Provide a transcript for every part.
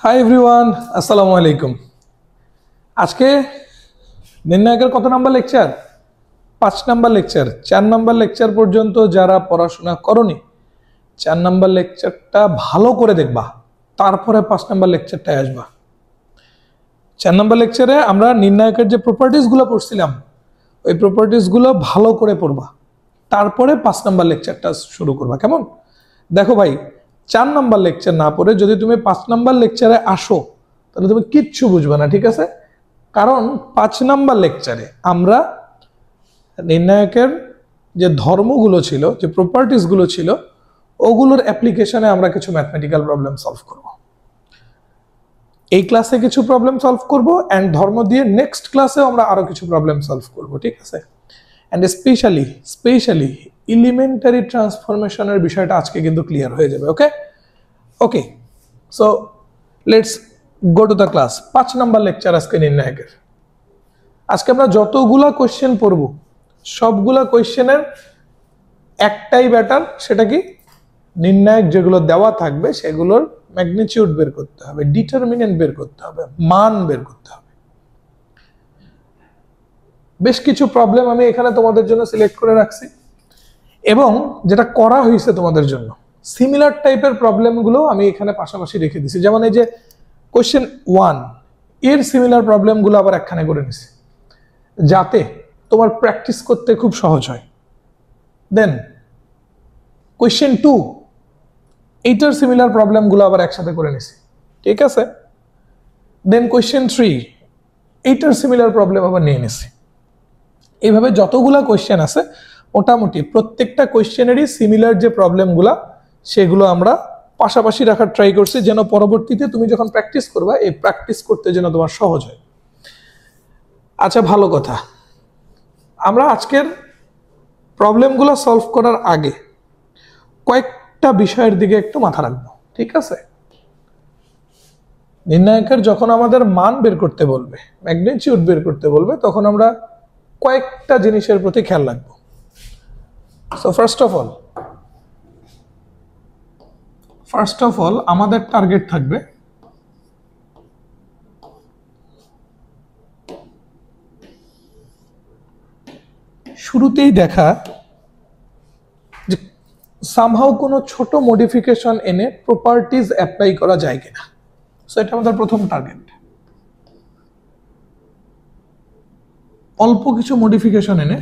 Hi everyone, আসসালামু আলাইকুম। আজকে নির্ণায়কের কত number lecture? 5 number lecture. 4 number lecture পর্যন্ত যারা পড়াশোনা করনি 4 নাম্বার লেকচারটা ভালো করে দেখবা, তারপরে 5 নাম্বার লেকচারটায় আসবা। 4 নাম্বার লেকচারে আমরা নির্ণায়কের যে প্রপার্টিসগুলো পড়ছিলাম ওই প্রপার্টিসগুলো ভালো করে পড়বা, তারপরে 5 নাম্বার লেকচারটা শুরু করবা। কেমন? দেখো ভাই, 4 নাম্বার লেকচার না পড়ে যদি তুমি 5 নাম্বার লেকচারে আসো তাহলে তুমি কিচ্ছু বুঝবে না, ঠিক আছে? কারণ 5 নাম্বার লেকচারে আমরা নির্ণায়কের যে ধর্মগুলো ছিল, যে প্রপার্টিসগুলো ছিল, ওগুলোর অ্যাপ্লিকেশনে আমরা কিছু ম্যাথমেটিক্যাল প্রবলেম সলভ করব। এই ক্লাসে কিছু প্রবলেম সলভ করব এন্ড ধর্ম দিয়ে নেক্সট ক্লাসে আমরা আরো কিছু প্রবলেম সলভ করব, ঠিক আছে? এন্ড স্পেশালি এলিমেন্টারি ট্রান্সফরমেশনের বিষয়টা আজকে কিন্তু ক্লিয়ার হয়ে যাবে। Okay, so let's go to the class. 5 number lecture আজকে নির্ণায়কের। আজকে আমরা যতগুলা কোশ্চেন পড়ব সবগুলা কোশ্চেনের একটাই ব্যাটার, সেটা কি? নির্ণায়ক যেগুলো দেওয়া থাকবে সেগুলোর ম্যাগনিটিউড বের করতে হবে, ডিটারমিনেন্ট বের করতে হবে, মান বের করতে হবে। বেশ কিছু প্রবলেম আমি এখানে তোমাদের জন্য সিলেক্ট করে রাখছি এবং যেটা করা হয়েছে তোমাদের জন্য সিমিলার টাইপের প্রবলেমগুলো আমি এখানে পাশাপাশি রেখে দিছি। যেমন এই যে কোশ্চেন 1 এর সিমিলার প্রবলেমগুলো আবার একখানে করে নিছি যাতে তোমার প্র্যাকটিস করতে খুব সহজ হয়। দেন কোশ্চেন 2 এইটার সিমিলার প্রবলেমগুলো আবার একসাথে করে নিছি, ঠিক আছে? দেন কোশ্চেন 3 এইটার সিমিলার প্রবলেম আবার নিয়ে নিছি। এইভাবে যতগুলা কোশ্চেন আছে মোটামুটি প্রত্যেকটা কোশ্চেনেরই সিমিলার যে প্রবলেমগুলা সেগুলো আমরা পাশাপাশি রাখার ট্রাই করছি, যেন পরবর্তীতে তুমি যখন প্র্যাকটিস করবা এই প্র্যাকটিস করতে যেন তোমার সহজ হয়। আচ্ছা, ভালো কথা। আমরা আজকের প্রবলেমগুলো সলভ করার আগে কয়েকটা বিষয়ের দিকে একটু মাথা রাখবো, ঠিক আছে? নির্ণায়কের যখন আমাদের মান বের করতে বলবে, ম্যাগনিটিউড বের করতে বলবে, তখন আমরা কয়েকটা জিনিসের প্রতি খেয়াল রাখবো। সো ফার্স্ট অফ অল আমাদের টার্গেট থাকবে শুরুতেই দেখা যে সামহাউ কোনো ছোট মডিফিকেশন এনে প্রপার্টিজ অ্যাপ্লাই করা যায় কিনা। সো এটা আমাদের প্রথম টার্গেট। অল্প কিছু মডিফিকেশন এনে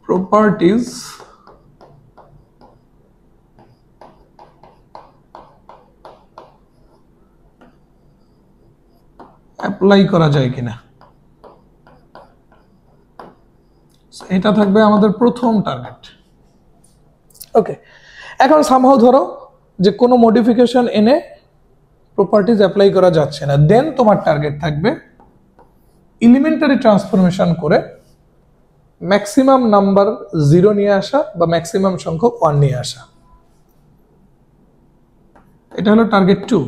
প্রপার্টিজ অ্যাপ্লাই করা যায় কিনা, এটা থাকবে আমাদের প্রথম টার্গেট। ওকে, এখন সামহাউ ধরো যে কোনো মডিফিকেশন এনে প্রপার্টিজ অ্যাপ্লাই করা যাচ্ছে না, দেন তোমার টার্গেট থাকবে এলিমেন্টারি ট্রান্সফরমেশন করে ম্যাক্সিমাম নাম্বার 0 নিয়ে আসা বা ম্যাক্সিমাম সংখ্যক 1 নিয়ে আসা। এটা হলো টার্গেট 2।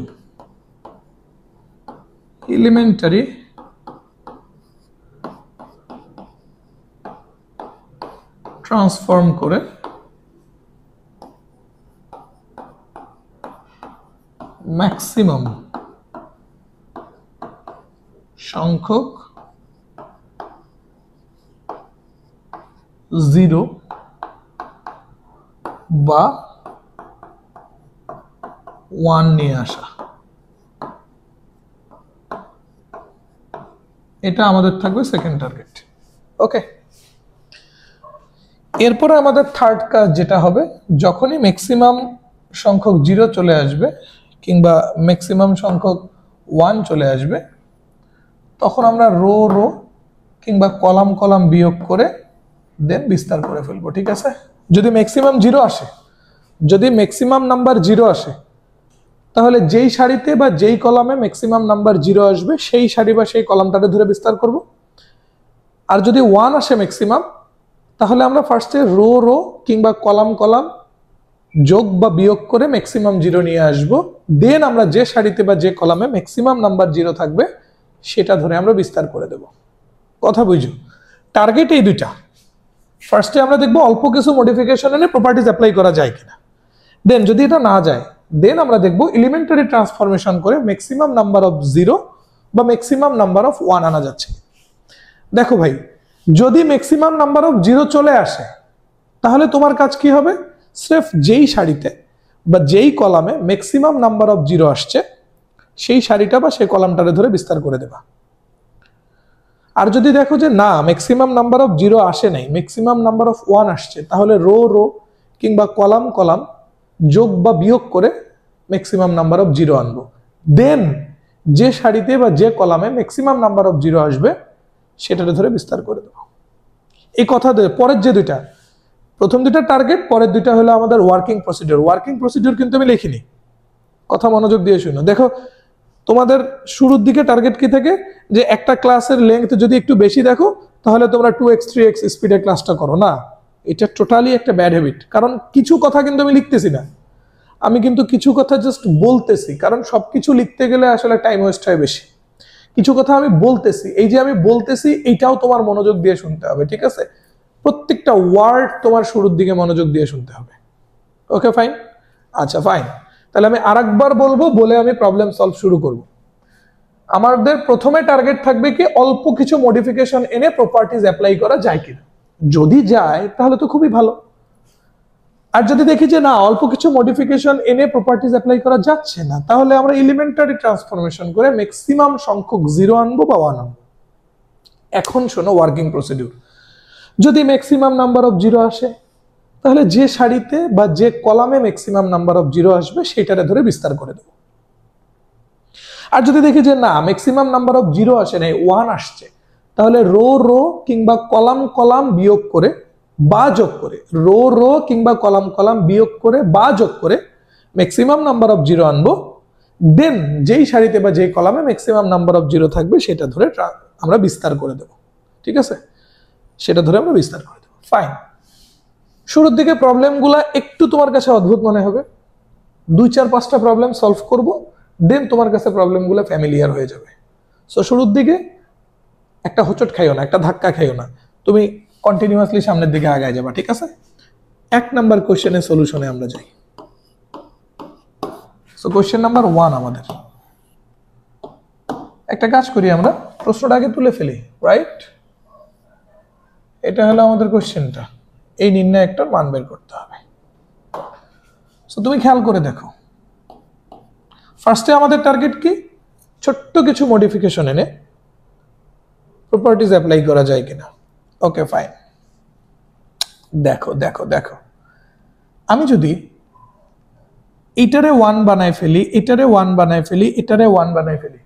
এলিমেন্টারি ট্রান্সফর্ম করে ম্যাক্সিমাম সংখ্যক 0 বা 1 নিয়ে আসা। এটা আমাদের থাকবে সেকেন্ড টার্গেট। ওকে, এরপরে আমাদের থার্ড কাজ যেটা হবে, যখনই ম্যাক্সিমাম সংখ্যক 0 চলে আসবে কিংবা ম্যাক্সিমাম সংখ্যক 1 চলে আসবে, তখন আমরা রো কিংবা কলাম বিয়োগ করে দেন বিস্তার করে ফেলবো, ঠিক আছে? যদি ম্যাক্সিমাম 0 আসে, যদি ম্যাক্সিমাম নাম্বার 0 আসে, তাহলে যেই সারিতে বা যেই কলামে ম্যাক্সিমাম নাম্বার 0 আসবে সেই সারি বা সেই কলামটাতে ধরে বিস্তার করব। আর যদি 1 আসে ম্যাক্সিমাম, তাহলে আমরা ফার্স্টে রো কিংবা কলাম যোগ বা বিয়োগ করে ম্যাক্সিমাম 0 নিয়ে আসব, দেন আমরা যে সারিতে বা যে কলামে ম্যাক্সিমাম নাম্বার 0 থাকবে সেটা ধরে আমরা বিস্তার করে দেব। কথা বুঝো? টার্গেট এই দুইটা। ফার্স্টে আমরা দেখব অল্প কিছু মডিফিকেশন এনে প্রপার্টিজ অ্যাপ্লাই করা যায় কিনা, দেন যদি এটা না যায় দেন আমরা দেখব এলিমেন্টারি ট্রান্সফরমেশন করে ম্যাক্সিমাম নাম্বার অফ 0 বা ম্যাক্সিমাম নাম্বার অফ 1 আনা যাচ্ছে। দেখো ভাই, যদি ম্যাক্সিমাম নাম্বার অফ 0 চলে আসে তাহলে তোমার কাজ কি হবে? স্রেফ যেই সারিতে বা যেই কলামে ম্যাক্সিমাম নাম্বার অফ 0 আসছে সেই সারিটা বা সেই কলামটারে ধরে বিস্তার করে দেবা। আর যদি দেখো যে না, ম্যাক্সিমাম নাম্বার অফ 0 আসে নাই, ম্যাক্সিমাম নাম্বার অফ 1 আসছে, তাহলে রো রো কিংবা কলাম কলাম যোগ বা বিয়োগ করে ম্যাক্সিমাম নাম্বার অফ 0 আনবো। দেন যে সারিতে বা যে কলামে ম্যাক্সিমাম নাম্বার অফ 0 আসবে সেটাতে ধরে বিস্তার করে দেবো। এই কথা পরের যে দুইটা, প্রথম দুইটা টার্গেট, পরের দুইটা হলো আমাদের ওয়ার্কিং প্রসিডিউর। ওয়ার্কিং প্রসিডিউর কিন্তু আমি লিখিনি, কথা মনোযোগ দিয়ে শুনো। দেখো, তোমাদের শুরুর দিকে টার্গেট কি থাকে যে একটা ক্লাসের লেংথ যদি একটু বেশি দেখো তাহলে তোমরা 2x 3x স্পিডে ক্লাসটা করো না। এটা টোটালি একটা ব্যাড হ্যাবিট। কারণ কিছু কথা কিন্তু আমি লিখতেছি না, আমি কিন্তু কিছু কথা জাস্ট বলতেছি, কারণ সবকিছু লিখতে গেলে আসলে টাইম ওয়েস্ট হয় বেশি। কিছু কথা আমি বলতেছি, এই যে আমি বলতেছি এইটাও তোমার মনোযোগ দিয়ে শুনতে হবে, ঠিক আছে? প্রত্যেকটা ওয়ার্ড তোমার শুরুর দিকে মনোযোগ দিয়ে শুনতে হবে। Okay fine? আচ্ছা ফাইন, তাহলে আমি আরেকবার বলবো, বলে আমি প্রবলেম সলভ শুরু করব। আমাদের প্রথমে টার্গেট থাকবে কি অল্প কিছু মডিফিকেশন এনে প্রপার্টিজ অ্যাপ্লাই করা যায় কিনা। যদি যায় তাহলে তো খুবই ভালো। আর যদি দেখি যে না, অল্প কিছু মডিফিকেশন এনে প্রপার্টিজ অ্যাপ্লাই করা যাচ্ছে না, তাহলে আমরা এলিমেন্টারি ট্রান্সফরমেশন করে ম্যাক্সিমাম সংখ্যক 0 আনবো বা 1 আনবো। এখন শোনো ওয়ার্কিং প্রসিডিউর। যদি ম্যাক্সিমাম নাম্বার অফ 0 আসে তাহলে যে সারিতে বা যে কলামে ম্যাক্সিমাম নাম্বার অফ 0 আসবে সেটারে ধরে বিস্তার করে দেব। আর যদি দেখি যে না, ম্যাক্সিমাম নাম্বার অফ 0 আসে নাই, 1 আসছে, তাহলে রো রো কিংবা কলাম কলাম বিয়োগ করে বা যোগ করে, রো রো কিংবা কলাম কলাম বিয়োগ করে বা যোগ করে ম্যাক্সিমাম নাম্বার অফ 0 আনবো। দেন যেই সারিতে বা যেই কলামে ম্যাক্সিমাম নাম্বার অফ 0 থাকবে সেটা ধরে আমরা বিস্তার করে দেব। ঠিক আছে? সেটা ধরে আমরা বিস্তার করে দেব। ফাইন। শুরুর দিকে প্রবলেমগুলো একটু তোমার কাছে অদ্ভুত মনে হবে, 2-4-5টা প্রবলেম সলভ করব, দেন তোমার কাছে প্রবলেমগুলো ফ্যামিলিয়ার হয়ে যাবে। সো শুরুর দিকে একটা হোঁচট খাইও না, একটা ধাক্কা খাইও না, তুমি কন্টিনিউয়াসলি সামনের দিকে আগায় যাবা। ঠিক আছে? 1 নাম্বার কোশ্চেনের সলিউশনে আমরা যাই। সো কোশ্চেন নাম্বার 1 আমাদের, একটা কাজ করি, আমরা প্রশ্নটা আগে তুলে ফেলি। রাইট, এটা হলো আমাদের কোশ্চেনটা, এই নির্ণায়কটার মান বের করতে হবে। সো তুমি খেয়াল করে দেখো, ফার্স্টে আমাদের টার্গেট কি? ছোট্ট কিছু মডিফিকেশন এনে প্রপার্টিজ অ্যাপ্লাই করা যায় কিনা। Okay fine. দেখো দেখো দেখো, আমি যদি এটারে 1 বানায় ফেলি, এটারে 1 বানায় ফেলি, এটারে 1 বানায় ফেলি,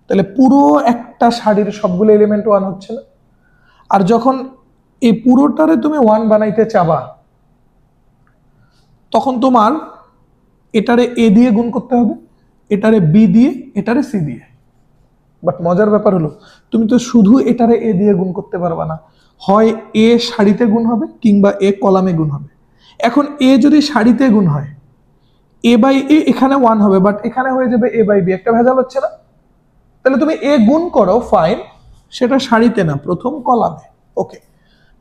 তাহলে পুরো একটা সারির সবগুলো এলিমেন্ট 1 হচ্ছে না? আর যখন এই পুরোটারে তুমি 1 বানাইতে চাবা তখন তোমার এটারে এ দিয়ে গুণ করতে হবে, এটারে বি দিয়ে, এটারে সি দিয়ে। বাট মজার ব্যাপার হলো তুমি তো শুধু এটারে এ দিয়ে গুণ করতে পারবা না, হয় এ সারিতে গুণ হবে কিংবা এ কলামে গুণ হবে। এখন এ যদি সারিতে গুণ হয়, এ বাই এ এখানে 1 হবে, বাট এখানে হয়ে যাবে এ বাই বি, একটা ভেজাল হচ্ছে না? তাহলে তুমি এ গুণ করো, ফাইন, সেটা সারিতে না, প্রথম কলামে। ওকে,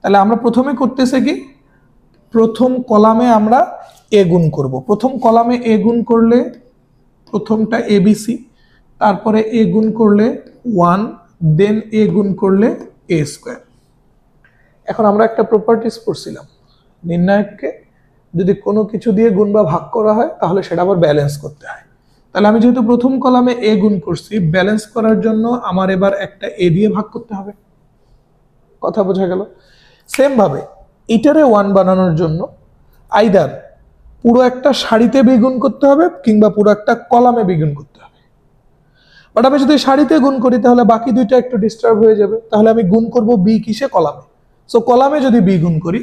তাহলে আমরা প্রথমে করতেছে কি, প্রথম কলামে আমরা এ গুণ করব। প্রথম কলামে এ গুণ করলে প্রথমটা এবিসি, তারপরে এ গুণ করলে 1, দেন এ গুণ করলে এ স্কোয়ার। এখন আমরা একটা প্রপার্টিস পড়ছিলাম, নির্ণায়ককে যদি কোনো কিছু দিয়ে গুণ বা ভাগ করা হয় তাহলে সেটা আবার ব্যালেন্স করতে হয়। তাহলে আমি যেহেতু প্রথম কলামে এ গুণ করছি, ব্যালেন্স করার জন্য আমার এবার একটা এ দিয়ে ভাগ করতে হবে। কথা বোঝা গেল? সেম ভাবে এটারে 1 বানানোর জন্য আইদার পুরো একটা সারিতে বিগুণ করতে হবে কিংবা পুরো একটা কলামে বিগুণ করতে হবে। বাট আমি যদি সারিতে গুণ করি তাহলে বাকি দুইটা একটু ডিস্টার্ব হয়ে যাবে, তাহলে আমি গুণ করব বি কিসে? কলামে। সো কলামে যদি বি গুণ করি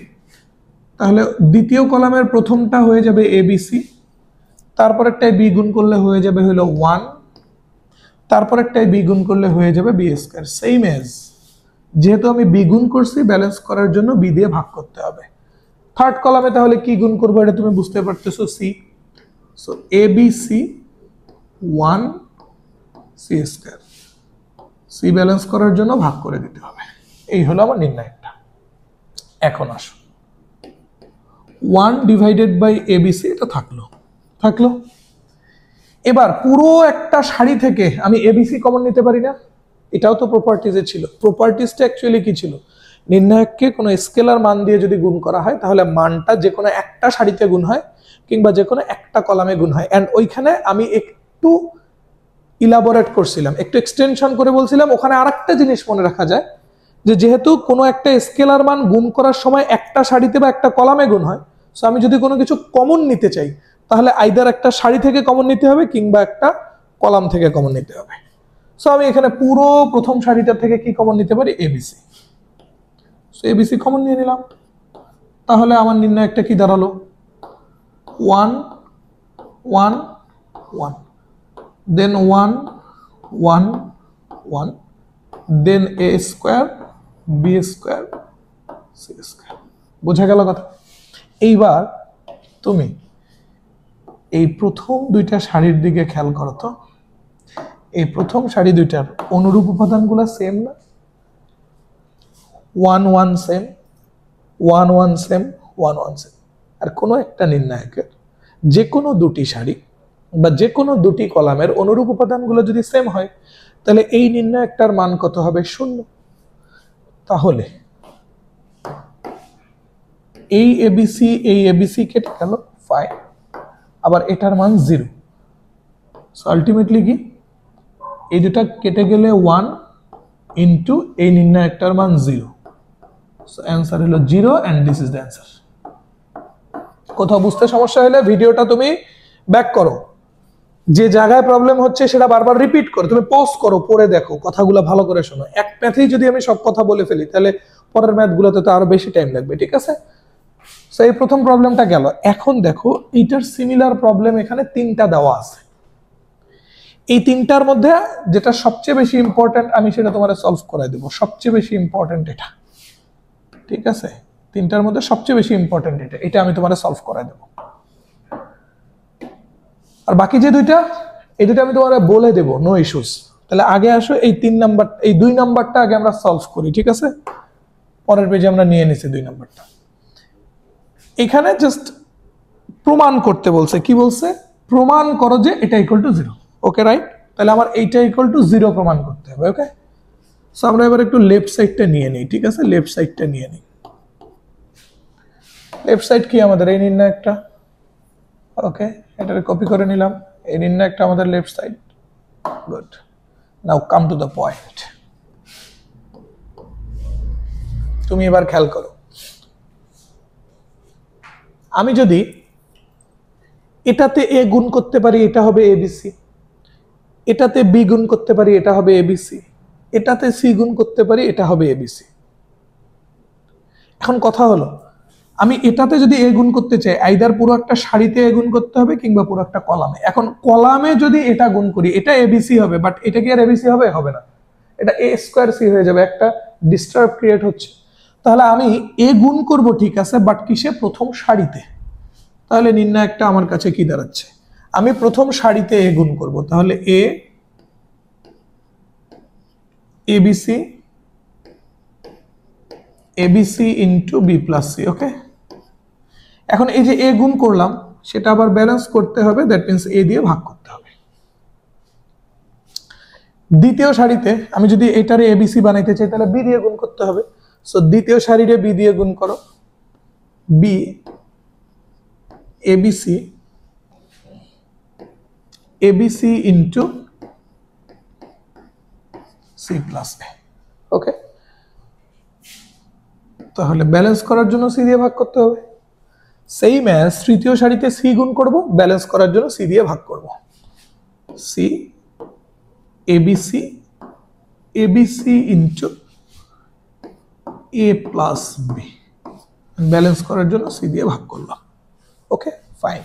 তাহলে দ্বিতীয় কলামের প্রথমটা হয়ে যাবে এবিসি, তারপর একটাই বি গুণ করলে হয়ে যাবে হলো 1, তারপর একটাই বি গুণ করলে হয়ে যাবে বি স্কয়ার। সেম এজ, যেহেতু আমি বি গুণ করছি, ব্যালেন্স করার জন্য বি দিয়ে ভাগ করতে হবে। থার্ড কলামে তাহলে কি গুণ করবো এটা তুমি বুঝতে পারতেছো, see. So A B C 1 C square, C balance করার জন্য ভাগ করে দিতে হবে। এই হলো আমার নির্ণায়কটা। এখন আসো 1 ডিভাইডেড বাই এবিসি, এটা থাকলো। এবার পুরো একটা সারি থেকে আমি এবিসি কমন নিতে পারি না? এটাও তো প্রপার্টিজে ছিল। প্রপার্টিজটা অ্যাকচুয়ালি কি ছিল? নির্ণায়ককে কোনো স্কেলার মান দিয়ে যদি গুণ করা হয় তাহলে মানটা যে কোনো একটা সারিতে গুণ হয় কিংবা যে কোনো একটা কলামে গুণ হয়। অ্যান্ড ওইখানে আমি একটু ইলাবোরেট করছিলাম, একটু এক্সটেনশন করে বলছিলাম ওখানে আরেকটা জিনিস মনে রাখা যায় যে যেহেতু কোনো একটা স্কেলার মান গুণ করার সময় একটা সারিতে বা একটা কলামে গুণ হয়, সো আমি যদি কোনো কিছু কমন নিতে চাই তাহলে আইদার একটা সারি থেকে কমন নিতে হবে কিংবা একটা কলাম থেকে কমন নিতে হবে। সো আমি এখানে পুরো প্রথম সারিটা থেকে কি কমন নিতে পারি? এবিসি। সো এবিসি কমন নিয়ে নিলাম। তাহলে আমার নির্ণায়কটা কি দাঁড়ালো? 1 1 1, then 1 1 1, then A square B square C square. বোঝা গেল কথা? এইবার তুমি এই প্রথম দুইটা সারির দিকে খেয়াল করো তো। এই প্রথম সারি দুইটার অনুরূপ উপাদানগুলো সেম না? 1 1 সেম, 1 1 সেম, 1 1 সেম। আর কোনো একটা নির্ণায়কের যে কোনো দুটি সারি বা যে কোনো দুটি কলামের অনুরূপ উপাদানগুলো যদি সেম হয় তাহলে এই নির্ণায়কটার মান কত হবে? 0। তাহলে এই এবিসি কেটে গেল 5, আবার এটার মান 0। সো আলটিমেটলি কি এই দুটা কেটে গেলে 1 ইন্টু এই নির্ণায়কটার মান 0। সো অ্যান্সার হলো 0 and this is the answer. কোথাও বুঝতে সমস্যা হলে ভিডিওটা তুমি ব্যাক করো, যে জায়গায় প্রবলেম হচ্ছে সেটা বারবার রিপিট করো, তুমি পজ করো, পড়ে দেখো, কথাগুলো ভালো করে শোনো। এক ম্যাথেই যদি আমি সব কথা বলে ফেলি তাহলে পরের ম্যাথগুলোতে তো আরো বেশি টাইম লাগবে, ঠিক আছে? সো এই প্রথম প্রবলেমটা গেল। এখন দেখো এইটার সিমিলার প্রবলেম এখানে 3টা দেওয়া আছে। এই 3টার মধ্যে যেটা সবচেয়ে বেশি ইম্পর্টেন্ট আমি সেটা তোমার সলভ করাই দেবো। সবচেয়ে বেশি ইম্পর্টেন্ট এটা, ঠিক আছে? 3টার মধ্যে সবচেয়ে বেশি ইম্পর্টেন্ট এটা আমি তোমার সলভ করাই দেবো। আর বাকি যে দুইটা, এই দুটো আমি তোমার বলে দেবো, নো ইস্যুস। তাহলে আগে আসো এই 2 নাম্বারটা আগে আমরা সলভ করি, ঠিক আছে? পরের পেজে আমরা নিয়ে নিছি 2 নাম্বারটা। এখানে জাস্ট প্রমাণ করতে বলছে। কি বলছে? প্রমাণ করো যে এটা ইকুয়াল টু 0। Okay, right? তাহলে আমার এইটা ইকুয়াল টু 0 প্রমাণ করতে হবে। ওকে, সো আমরা এবার একটু লেফট সাইডটা নিয়ে নিই, ঠিক আছে? লেফট সাইডটা নিয়ে নিই। লেফট সাইড কি আমাদের এই নির্ণায়কটা। ওকে, এটাকে কপি করে নিলাম। এই নির্ণায়কটা আমাদের left side. Good. Now come to the point. তুমি এবার খেয়াল করো, আমি যদি এটাতে এ গুণ করতে পারি এটা হবে এবিসি, এটাতে বি গুণ করতে পারি এটা হবে এবিসি, এটাতে সি গুণ করতে পারি এটা হবে এবিসি। এখন কথা হলো আমি এটাতে যদি এ গুণ করতে চাই আইদার পুরো একটা সারিতে এ গুণ করতে হবে কিংবা পুরো একটা কলামে। এখন কলামে যদি এটা গুণ করি এটা এবিসি হবে, বাট এটা কি আর এবিসি হবে? হবে না, এটা এ স্কোয়ার সি হয়ে যাবে, একটা ডিস্টার্ব ক্রিয়েট হচ্ছে। তাহলে আমি এ গুণ করব, ঠিক আছে, বাট কিসে? প্রথম সারিতে। তাহলে নির্ণায়কটা আমার কাছে কি দাঁড়াচ্ছে? আমি প্রথম সারিতে এ গুণ করব, তাহলে ABC ABC into B plus C. Okay, এখন এই যে এ গুণ করলাম সেটা আবার ব্যালেন্স করতে হবে, দ্যাট মিনস এ দিয়ে ভাগ করতে হবে। দ্বিতীয় সারিতে আমি যদি এটারে এবিসি বানাইতে চাই তাহলে বি দিয়ে গুণ করতে হবে। সো দ্বিতীয় সারিতে বি দিয়ে গুণ করো, B ABC ABC into C plus A. Okay, তাহলে ব্যালেন্স করার জন্য সি দিয়ে ভাগ করতে হবে। সেম অ্যাজ তৃতীয় সারিতে সি গুণ করব, ব্যালেন্স করার জন্য সি দিয়ে ভাগ করব। C ABC ABC into A plus B, balance করার জন্য সি দিয়ে ভাগ করলাম। ওকে, ফাইন।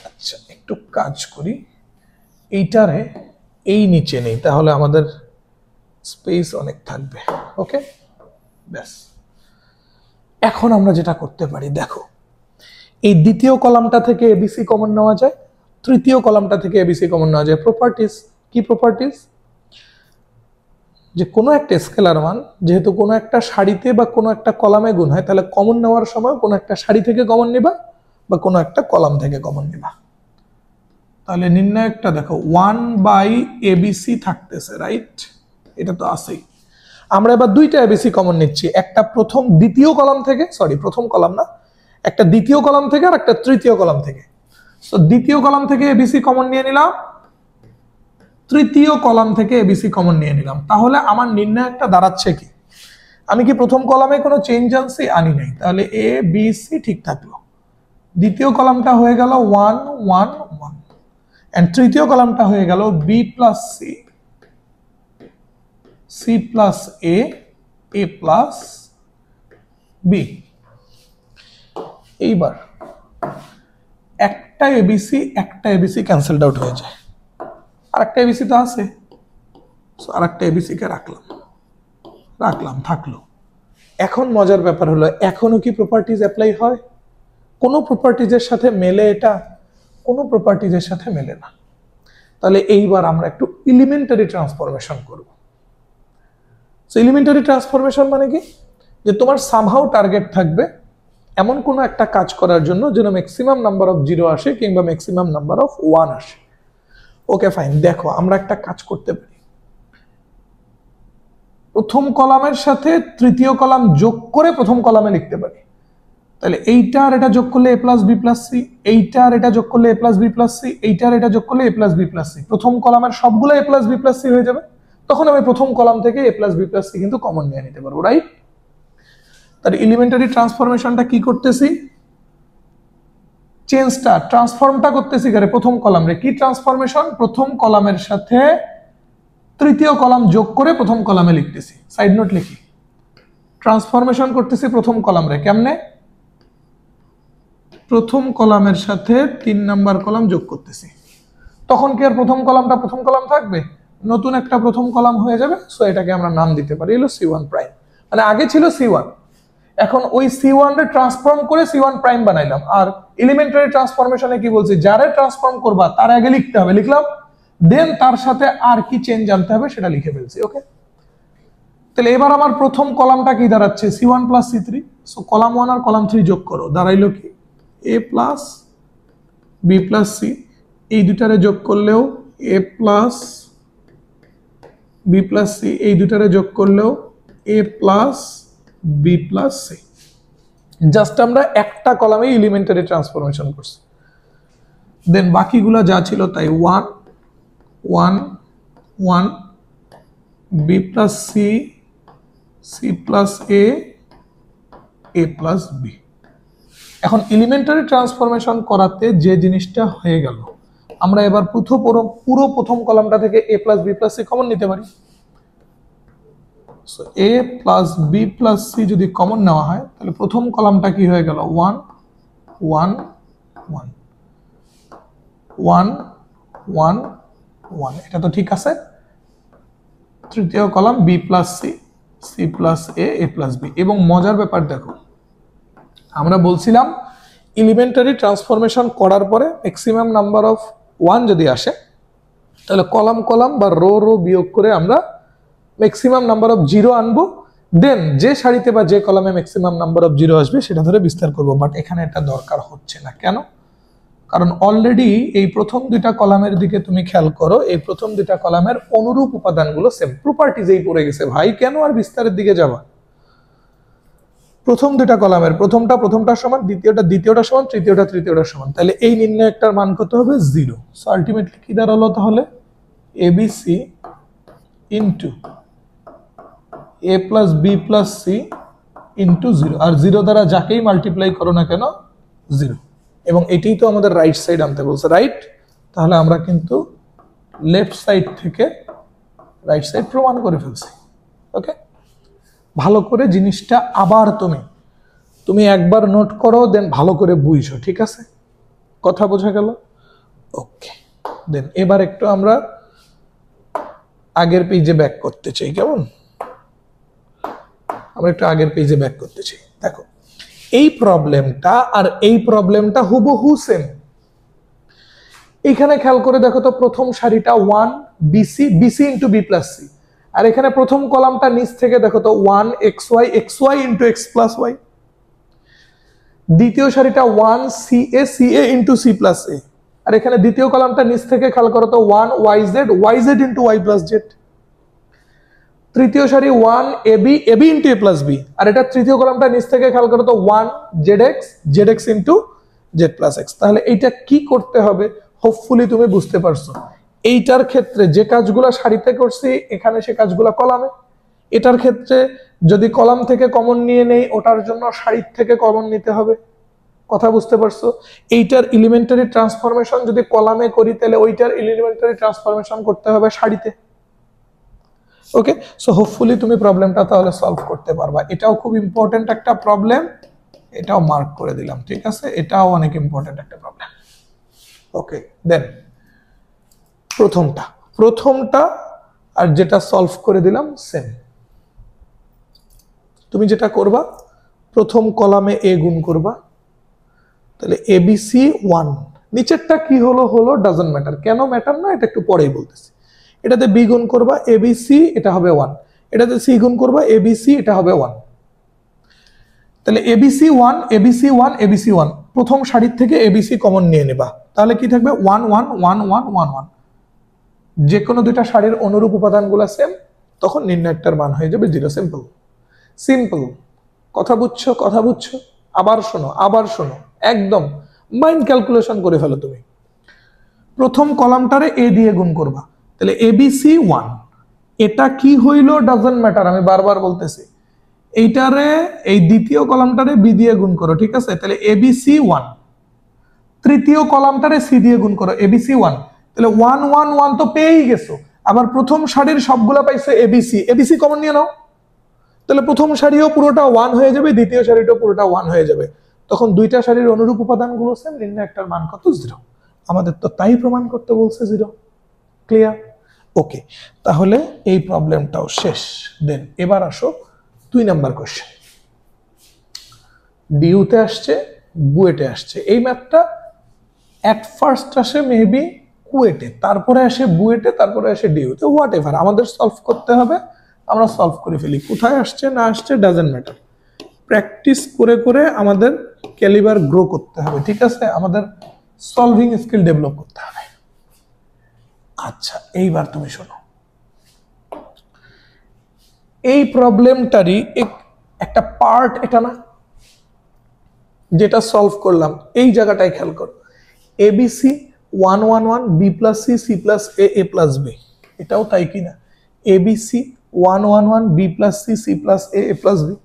আচ্ছা, একটু কাজ করি, এইটারে এই নিচে নেই, তাহলে আমাদের স্পেস অনেক থাকবে। ওকে, ব্যাস। এখন আমরা যেটা করতে পারি, দেখো এই দ্বিতীয় কলামটা থেকে এবিসি কমন নেওয়া যায়, তৃতীয় কলামটা থেকে এবিসি কমন নেওয়া যায়। প্রপার্টিজ কি? প্রপার্টিজ যে কোনো একটা স্কেলার মান যেহেতু কোনো একটা সারিতে বা কোনো একটা কলামে গুণ হয়, তাহলে কমন নেওয়ার সময় কোনো একটা সারি থেকে কমন নিবা বা কোনো একটা কলাম থেকে কমন নিবা। তাহলে নির্ণায়কটা দেখো 1/abc থাকতেছে, রাইট? এটা তো আছেই। আমরা এবার দুইটা এবিসি কমন নিচ্ছি, একটা দ্বিতীয় কলাম থেকে, সরি প্রথম কলাম না, একটা দ্বিতীয় কলাম থেকে আর একটা তৃতীয় কলাম থেকে। তো দ্বিতীয় কলাম থেকে এবিসি কমন নিয়ে নিলাম, তৃতীয় কলাম থেকে এবিসি কমন নিয়ে নিলাম। তাহলে আমার নির্ণায়কটা দাঁড়াচ্ছে কি? আমি কি প্রথম কলামে কোনো চেঞ্জ আনি নাই, তাহলে এ বি সি ঠিক থাকলো। দ্বিতীয় কলামটা হয়ে গেল 1 1 1 এন্ড তৃতীয় কলামটা হয়ে গেল B plus C, C plus A, A plus B. এইবার একটা এবিসি ক্যান্সেলড আউট হয়ে যায়, আর একটা এবিসি তো আছে, আর একটা এবিসি কে রাখলাম থাকলো। এখন মজার ব্যাপার হলো, এখনো কি প্রপার্টিজ অ্যাপ্লাই হয়? কোনো প্রপার্টিজের সাথে মেলে এটা, কোনো প্রপার্টিজের সাথে মেলে না। তাহলে এইবার আমরা একটু এলিমেন্টারি ট্রান্সফরমেশন করব। সো এলিমেন্টারি ট্রান্সফরমেশন মানে কি? যে তোমার সামহাউ টার্গেট থাকবে এমন কোনো একটা কাজ করার জন্য যেন ম্যাক্সিমাম নাম্বার অফ 0 আসে কিংবা ম্যাক্সিমাম নাম্বার অফ 1 আসে। ওকে ফাইন, দেখো আমরা একটা কাজ করতে পারি। প্রথম কলামের সাথে তৃতীয় কলাম যোগ করে প্রথম কলামে লিখতে পারি। তাহলে এইটা আর এটা যোগ করলে এ প্লাস বি প্লাস সি, এইটা আর এটা যোগ করলে এ প্লাস বি প্লাস সি, এইটা আর এটা যোগ করলে এ প্লাস বি প্লাস সি। প্রথম কলামের সবগুলো এ প্লাস বি প্লাস সি হয়ে যাবে। তখন আমি প্রথম কলাম থেকে A plus B plus C কিন্তু কমন নিয়ে নিতে পারবো, রাইট? তার এলিমেন্টারি ট্রান্সফরমেশনটা কি করতেছি? চেঞ্জটা, ট্রান্সফর্মটা করতেছি কারে? প্রথম কলাম রে। কি ট্রান্সফরমেশন? প্রথম কলামের সাথে তৃতীয় কলাম যোগ করে প্রথম কলামে লিখতেছি। সাইড নোট লিখি, ট্রান্সফরমেশন করতেছি প্রথম কলাম রে। কেমনে? প্রথম কলামের সাথে 3 নাম্বার কলাম যোগ করতেছি। তখন কি আর প্রথম কলামটা প্রথম কলাম থাকবে? নতুন একটা প্রথম কলাম হয়ে যাবে। সো এটাকে আমরা নাম দিতে পারি হলো C1 প্রাইম। মানে আগে ছিল C1, এখন ওই C1 রে ট্রান্সফর্ম করে C1 প্রাইম বানাইলাম। আর এলিমেন্টারি ট্রান্সফরমেশনে কি বলছি? যারে ট্রান্সফর্ম করবা তার আগে লিখতে হবে, লিখলাম, দেন তার সাথে আর কি চেঞ্জ আনতে হবে সেটা লিখে ফেলছি। ওকে, তাহলে এবার আমার প্রথম কলামটা কি দাঁড়াচ্ছে? C1 plus C3। So column 1 আর কলাম 3 যোগ করো, দাঁড়াইলো কি? A plus B plus C. এই দুটারে যোগ করলেও A plus B plus C, এই দুটারে যোগ করলেও A plus B plus C. Just আমরা একটা কলামে এলিমেন্টারি ট্রান্সফরমেশন করছি। দেন বাকিগুলা যা ছিল তাই 1 1 1 B plus C, C plus A, A plus B. এখন এলিমেন্টারি ট্রান্সফরমেশন করাতে যে জিনিসটা হয়ে গেল, আমরা এবার পুরো প্রথম কলামটা থেকে A plus B plus C common নিতে পারি। So A plus B plus C যদি কমন নেওয়া হয়, তাহলে প্রথম কলামটা কি হয়ে গেল? 1 1 1 1 1 1। এটা তো ঠিক আছে। তৃতীয় column B plus C, C plus A, A plus B. এবং মজার ব্যাপার দেখো, আমরা বলছিলাম এলিমেন্টারি ট্রান্সফরমেশন করার পরে ম্যাক্সিমাম নাম্বার অফ 1 যদি আসে, তাহলে কলাম কলাম বা রো রো বিয়োগ করে আমরা ম্যাক্সিমাম নাম্বার অফ 0 আনবো। দেন যে সারিতে বা যে কলামে ম্যাক্সিমাম নাম্বার অফ 0 আসবে সেটা ধরে বিস্তার করব। বাট এখানে এটা দরকার হচ্ছে না। কেন? কারণ অলরেডি এই প্রথম দুইটা কলামের দিকে তুমি খেয়াল করো, এই প্রথম দুইটা কলামের অনুরূপ উপাদানগুলো সেম, প্রপার্টিজেই পড়ে গেছে ভাই। কেন আর বিস্তারের দিকে যাবা? প্রথম দুইটা কলামের প্রথমটা সমান, দ্বিতীয়টা সমান, তৃতীয়টা সমান। তাহলে এই নির্ণায়কটার মান কত হবে? 0। সো আলটিমেটলি কি দাঁড়ালো তাহলে? ABC into A plus B plus C into 0। আর 0 দ্বারা যাকেই মাল্টিপ্লাই করো না কেন 0। এবং এটাই তো আমাদের রাইট সাইড আনতে বলছে, রাইট? তাহলে আমরা কিন্তু লেফট সাইড থেকে রাইট সাইড প্রমাণ করে ফেলছি। ওকে, ভালো করে জিনিসটা আবার তুমি একবার নোট করো, দেন ভালো করে বুঝো, ঠিক আছে? কথা বোঝা গেল? ওকে, দেন এবার একটু আমরা আগের পেজে ব্যাক করতে চাই। কেমন? আমরা একটু আগের পেজে ব্যাক করতে চাই। দেখো এই প্রবলেমটা আর এই প্রবলেমটা হুবহু সেম। এখানে খেয়াল করে দেখো তো, প্রথম সারিটা 1 BC, BC into B plus C, আর এখানে প্রথম কলামটা নিচ থেকে দেখো তো 1 xy, xy into X plus Y. দ্বিতীয় সারিটা 1 CA, CA into C plus A, আর এখানে দ্বিতীয় কলামটা নিচ থেকে খেয়াল করো তো 1 YZ, YZ into Y plus Z. তৃতীয় সারি 1 AB, AB into A plus B, আর এটা তৃতীয় কলামটা নিচ থেকে খেয়াল করো তো 1 Z X, Z X into Z plus X. তাহলে এইটা কি করতে হবে হোপফুলি তুমি বুঝতে পারছো। এইটার ক্ষেত্রে যে কাজগুলো সারিতে করছি এখানে সে কাজগুলো কলামে। এটার ক্ষেত্রে যদি কলাম থেকে কমন নিয়ে নেই ওটার জন্য সারির থেকে কমন নিতে হবে। কথা বুঝতে পারছো? এইটার এলিমেন্টারি ট্রান্সফরমেশন যদি কলামে করি তাহলে ওইটার এলিমেন্টারি ট্রান্সফরমেশন করতে হবে সারিতে। ওকে, সো হোপফুলি তুমি প্রবলেমটা তাহলে সলভ করতে পারবা। এটাও খুব ইম্পর্টেন্ট একটা প্রবলেম, এটাও মার্ক করে দিলাম, ঠিক আছে? এটাও অনেক ইম্পর্টেন্ট একটা প্রবলেম। ওকে, দেন প্রথমটা আর যেটা সলভ করে দিলাম সেম। তুমি যেটা করবা, প্রথম কলামে এ গুণ করবা, তাহলে এবিসি 1, নিচেরটা কি হলো হলো, ডাজন্ট ম্যাটার। কেন ম্যাটার না এটা একটু পরেই বলতেছি। এটাতে বি গুণ করবা এবিসি, এটা হবে 1, এটাতে সি গুণ করবা এবিসি, এটা হবে 1। তাহলে এবিসি 1, এবিসি 1, এবিসি 1, প্রথম সারির থেকে এবিসি কমন নিয়ে নেবা, তাহলে কি থাকবে 1 1 1 1 1 1। যে কোনো দুইটা সারির অনুরূপ উপাদানগুলো সেম, তখন নির্ণায়কটার মান হয়ে যাবে 0। Simple simple. কথা বুঝছো? কথা বুঝছো? আবার শোনো, একদম মাইন্ড ক্যালকুলেশন করে ফেলো তুমি। প্রথম কলামটারে এ দিয়ে গুণ করবা, তাহলে এবিসি 1, এটা কি হইল ডাজন্ট ম্যাটার, আমি বারবার বলতেছি। এইটারে, এই দ্বিতীয় কলামটারে বি দিয়ে গুণ করো, ঠিক আছে? তাহলে এবিসি 1, তৃতীয় কলামটারে সি দিয়ে গুণ করো এবিসি 1, তাহলে 1 1 1 তো পেয়েই গেছো। আবার প্রথম সারির সবগুলা পাইছো এবিসি, এবিসি কমন নিয়ে নাও, তাহলে প্রথম সারিও পুরোটা 1 হয়ে যাবে, দ্বিতীয় সারিটাও পুরোটা 1 হয়ে যাবে। তখন দুইটা সারির অনুরূপ উপাদানগুলো সেম, নির্ণায়কটার মান কত? 0। আমাদের তো তাই প্রমাণ করতে বলছে 0। ক্লিয়ার? ওকে, তাহলে এই প্রবলেমটাও শেষ। দেন এবার আসো 2 নাম্বার কোশ্চেন। ডিউতে আসছে, বুয়েটে আসছে। এই ম্যাথটা এট ফার্স্ট আসে মেবি কুয়েটে, তারপরে আসে বুয়েটে, তারপরে আসে ডিউতে, হোয়াট এভার। আমাদের সলভ করতে হবে, আমরা সলভ করে ফেলি। কোথায় আসছে না আসছে ডাজন্ট ম্যাটার। প্র্যাকটিস করে করে আমাদের ক্যালিবার গ্রো করতে হবে, ঠিক আছে? আমাদের সলভিং স্কিল ডেভেলপ করতে হবে। আচ্ছা, এইবার তুমি শোনো, এই প্রবলেমটারই একটা পার্ট এটা না, যেটা সলভ করলাম এই জায়গাটায় খেয়াল করো। ABC 1 1 1, B plus C, C plus A, A plus B, এটাও তাই কিনা? ABC 1 1 1, B plus C, C plus A, A plus B,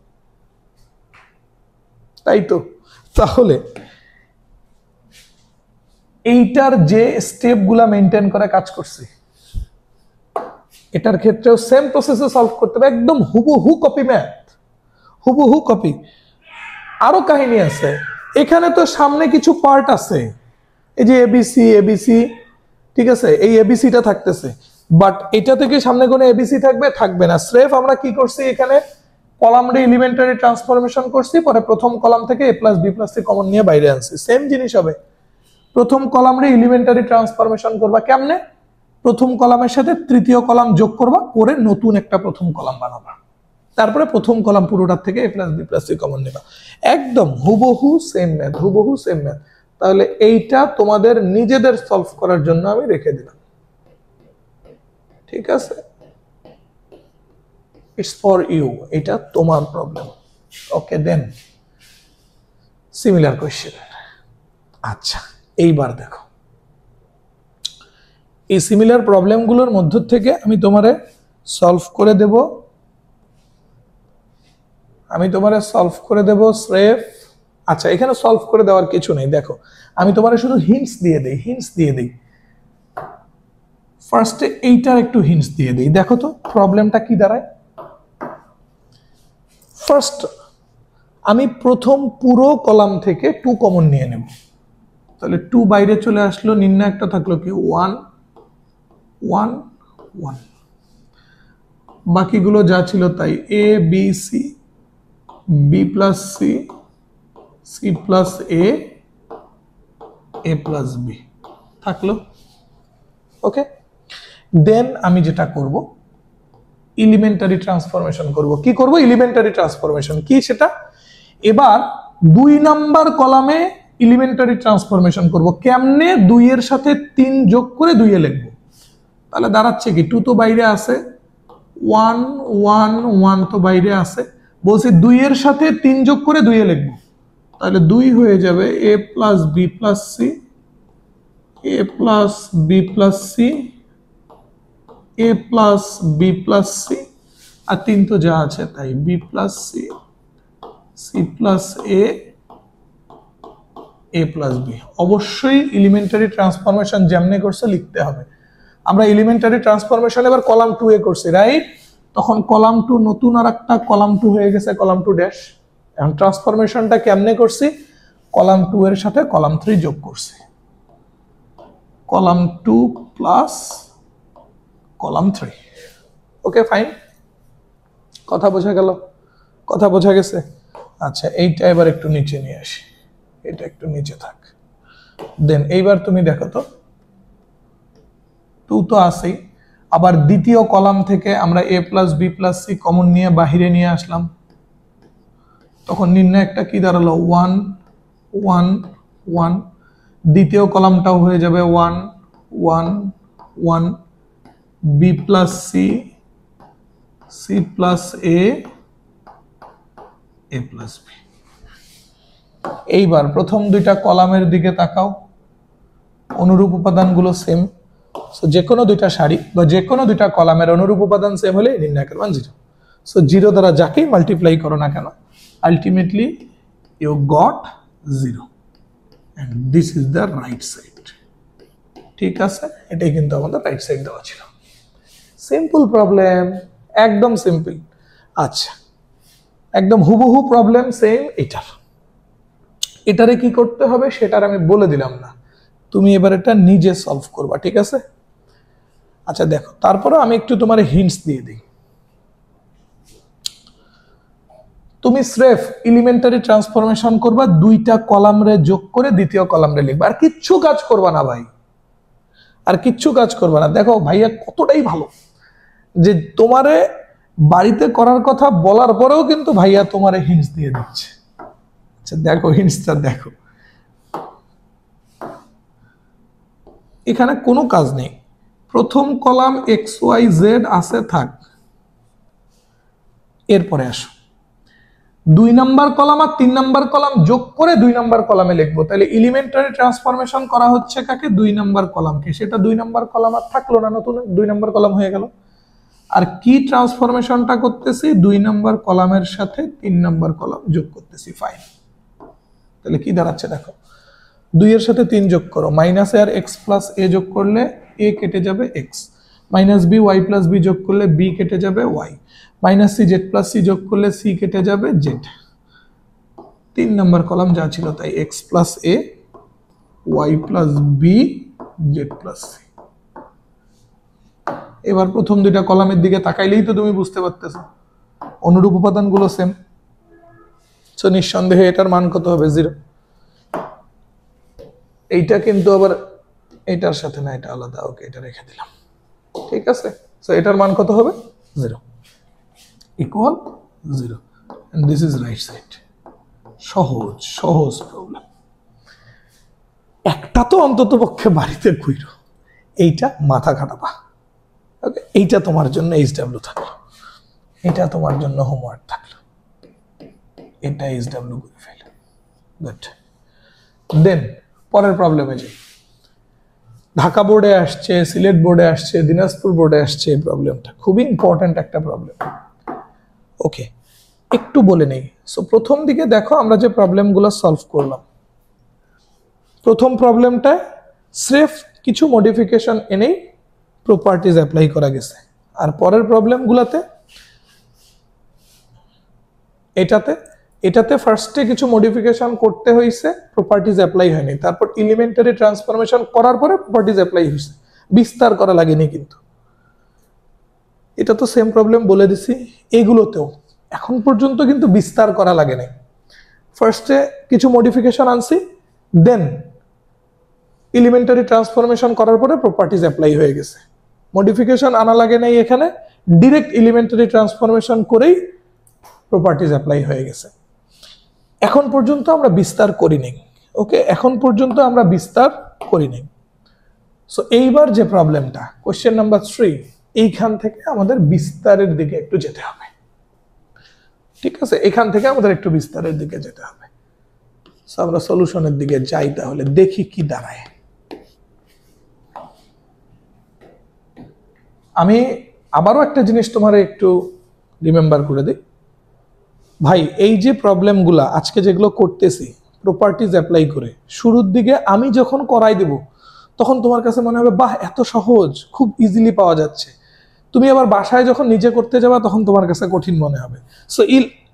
তাই তো? তাহলে এইটার যে স্টেপগুলা মেনটেন করে কাজ করছি, এটার ক্ষেত্রেও সেম প্রসেসে সলভ করতে হবে, একদম হুবহু কপি ম্যাথ, হুবহু কপি। আরো কাহিনী আছে এখানে, তো সামনে কিছু পার্ট আছে, এই যে এবিসি এবিসি, ঠিক আছে? এই এবিসিটা থাকতেছে, বাট এটা থেকে সামনে কোনো এবিসি থাকবে? থাকবে না। স্রেফ আমরা কি করছি, এখানে কলামে এলিমেন্টারি ট্রান্সফরমেশন করছি, পরে প্রথম কলাম থেকে A plus B plus C common নিয়ে বাইরে আনছি। সেম জিনিস হবে। প্রথম কলামে এলিমেন্টারি ট্রান্সফরমেশন করবা কেমনে? প্রথম কলামের সাথে তৃতীয় কলাম যোগ করবা, করে নতুন একটা প্রথম কলাম বানাবা, তারপরে প্রথম কলাম পুরোটার থেকে A plus B plus C common নেবা। একদম হুবহু সেম ম্যাথ, হুবহু সেম ম্যাথ। তাহলে এইটা তোমাদের নিজেদের সলভ করার জন্য আমি রেখে দিলাম, ঠিক আছে? ইটস ফর ইউ, এটা তোমার প্রবলেম। ওকে, দেন সিমিলার কোয়েশ্চেন। আচ্ছা, এইবার দেখো, এই সিমিলার প্রবলেমগুলোর মধ্য থেকে আমি তোমারে সলভ করে দেব স্রেফ। আচ্ছা, এখানে সলভ করে দেওয়ার কিছু নেই, দেখো আমি তোমারে শুধু হিন্টস দিয়ে দেই। ফার্স্টে এইটার একটু হিন্টস দিয়ে দেই, দেখো তো প্রবলেমটা কি দাঁড়ায়। ফার্স্ট আমি প্রথম পুরো কলাম থেকে 2 কমন নিয়ে নেব, তাহলে 2 বাইরে চলে আসলো, নির্ণায়কটা থাকলো কি 1 1 1, বাকিগুলো যা ছিল তাই, A B C, B plus C, C plus A, A plus B থাকলো। ওকে, দেন আমি যেটা করব এলিমেন্টারি ট্রান্সফরমেশন করব। কি করব? Elementary transformation. কি সেটা? এবার 2 নাম্বার কলামে এলিমেন্টারি ট্রান্সফরমেশন করব। কেমনে? 2 এর সাথে 3 যোগ করে 2 এ লিখব। তাহলে দাঁড়াচ্ছে কি, 2 তো বাইরে আছে, 1 1 1 তো বাইরে আছে, বলছি 2 এর সাথে 3 যোগ করে 2 এ লিখব। তাহলে 2 হয়ে যাবে a plus B plus C, a plus B plus C, a plus B plus C, আর 3 তো যা আছে তাই, B plus C, C plus A, A plus B. অবশ্যই এলিমেন্টারি ট্রান্সফরমেশন যেমনে করছে লিখতে হবে। আমরা এলিমেন্টারি ট্রান্সফরমেশন এবার কলাম 2 এ করছি, রাইট? তখন কলাম 2 নতুন আর একটা কলাম 2 হয়ে গেছে, কলাম 2 ড্যাশ। এখন ট্রান্সফরমেশনটা কেমনে করছি? কলাম 2 এর সাথে কলাম 3 যোগ করছি, column 2 plus column 3। Okay fine, কথা বোঝা গেল? কথা বোঝা গেছে? আচ্ছা, এইটা এবার একটু নিচে নিয়ে আসি, এটা একটু নিচে থাক। দেন এইবার তুমি দেখো তো, 2 তো আছেই, আবার দ্বিতীয় কলাম থেকে আমরা a plus B plus C common নিয়ে বাহিরে নিয়ে আসলাম, তখন নির্ণায়কটা কি দাঁড়ালো? 1 1 1। দ্বিতীয় কলামটাও হয়ে যাবে 1 1 1, B plus C, C plus A, A plus B. এইবার প্রথম দুইটা কলামের দিকে তাকাও, অনুরূপ উপাদানগুলো সেম। যে কোনো দুইটা সারি বা যে কোনো দুইটা কলামের অনুরূপ উপাদান সেম হলে নির্ণায়কের মান 0। সো 0 দ্বারা যাকেই মাল্টিপ্লাই করো না কেন, ultimately you got 0 and this is the right side। ঠিক আছে, এটাই কিন্তু আমাদের রাইট সাইড দেওয়া ছিল। সিম্পল প্রবলেম, একদম সিম্পল। আচ্ছা, একদম হুবহু প্রবলেম সেম এটারে কি করতে হবে সেটার আমি বলে দিলাম না, তুমি এবার এটা নিজে সলভ করবা, ঠিক আছে? আচ্ছা দেখো, তারপরে আমি একটু তোমার হিন্টস দিয়ে দিই। তুমি স্রেফ এলিমেন্টারি ট্রান্সফরমেশন করবা, দুইটা কলামরে যোগ করে দ্বিতীয় কলামরে লিখবা, আর কিচ্ছু কাজ করবা না ভাই, আর কিচ্ছু কাজ করবা না। দেখো ভাইয়া কতটাই ভালো যে তোমারে বাড়িতে করার কথা বলার পরেও কিন্তু ভাইয়া তোমারে হিন্টস দিয়ে দিচ্ছে। আচ্ছা দেখো হিন্টসটা দেখো, এখানে কোনো কাজ নেই। প্রথম কলাম এক্স ওয়াই জেড আছে, থাক। এরপরে আসো, 2 নাম্বার কলাম আর 3 নাম্বার কলাম যোগ করে 2 নাম্বার কলামে লিখবো। তাহলে এলিমেন্টারি ট্রান্সফরমেশন করা হচ্ছে কাকে? 2 নাম্বার কলামকে। সেটা 2 নাম্বার কলাম আর থাকলো না, নতুন 2 নাম্বার কলাম হয়ে গেল। আর কি ট্রান্সফরমেশনটা করতেছি? 2 নাম্বার কলামের সাথে 3 নাম্বার কলাম যোগ করতেছি। ফাইন, তাহলে কি দাঁড়াচ্ছে দেখো, 2 এর সাথে 3 যোগ করো, মাইনাস এ আর এক্স প্লাস এ যোগ করলে এ কেটে যাবে X, minus B Y plus B যোগ করলে বি কেটে যাবে Y, minus C Z plus C যোগ করলে সি কেটে যাবে জেড। 3 নাম্বার কলাম যা ছিল তাই, X plus A, Y plus B, Z plus C. এবার প্রথম দুইটা কলামের দিকে তাকাইলেই তো তুমি বুঝতে পারতেছো অনুরূপ উপাদানগুলো সেম। সো নিঃসন্দেহে এটার মান কত হবে? 0। এইটা কিন্তু আবার এটার সাথে না, এটা আলাদা। ওকে, এটা রেখে দিলাম, ঠিক আছে? সো এটার মান কত হবে? 0 equal 0 and this is right side। সহজ সহজ প্রবলেম। একটা তো অন্তত পক্ষে বাড়িতে কইরো, এইটা মাথা খাটাবা। ওকে, এইটা তোমার জন্য এইচডব্লিউ থাকলো, এটা তোমার জন্য হোমওয়ার্ক থাকলো, এটা এইচডব্লিউ করে ফেলো। গুড। দেন পরের প্রবলেমে যাই। ঢাকা বোর্ডে আসছে, সিলেট বোর্ডে আসছে, দিনাজপুর বোর্ডে আসছে। এই প্রবলেমটা খুবই ইম্পর্টেন্ট একটা প্রবলেম। ওকে, একটু বলে নেই। সো প্রথম দিকে দেখো আমরা যে প্রবলেমগুলো সলভ করলাম, প্রথম প্রবলেমটা স্রেফ কিছু মডিফিকেশন এনেই প্রপার্টিজ অ্যাপ্লাই করা গেছে, আর পরের প্রবলেমগুলোতে এটাতে ফার্স্টে কিছু মডিফিকেশন করতে হয়েছে, প্রপার্টিজ অ্যাপ্লাই হয়নি। তারপর এলিমেন্টারি ট্রান্সফরমেশন করার পরে প্রপার্টিজ অ্যাপ্লাই হয়েছে, বিস্তার করা লাগেনি। কিন্তু এটা তো সেম প্রবলেম বলে দিছি, এগুলোতেও এখন পর্যন্ত কিন্তু বিস্তার করা লাগে নাই। ফার্স্টে কিছু মডিফিকেশন আনছি, দেন এলিমেন্টারি ট্রান্সফরমেশন করার পরে প্রপার্টিজ অ্যাপ্লাই হয়ে গেছে। মডিফিকেশন আনা লাগে নাই, এখানে ডিরেক্ট এলিমেন্টারি ট্রান্সফরমেশন করেই প্রপার্টিজ অ্যাপ্লাই হয়ে গেছে। এখন পর্যন্ত আমরা বিস্তার করি নাই। ওকে, এখন পর্যন্ত আমরা বিস্তার করি নাই। সো এইবার যে প্রবলেমটা, কোশ্চেন নাম্বার 3, এইখান থেকে আমাদের বিস্তারের দিকে একটু যেতে হবে। ঠিক আছে, এখান থেকে আমাদের একটু বিস্তারের দিকে যেতে হবে। সো আমরা সলিউশনের দিকে যাই, তাহলে দেখি কি দাঁড়ায়। আমি আবারও একটা জিনিস তোমার একটু রিমেম্বার করে দিই ভাই, এই যে প্রবলেমগুলা আজকে যেগুলো করতেছি প্রপার্টিজ অ্যাপ্লাই করে, শুরুর দিকে আমি যখন করাই দেব তখন তোমার কাছে মনে হবে বাহ এত সহজ, খুব ইজিলি পাওয়া যাচ্ছে। তুমি আবার বাসায় যখন নিজে করতে যাবা তখন তোমার কাছে কঠিন মনে হবে। So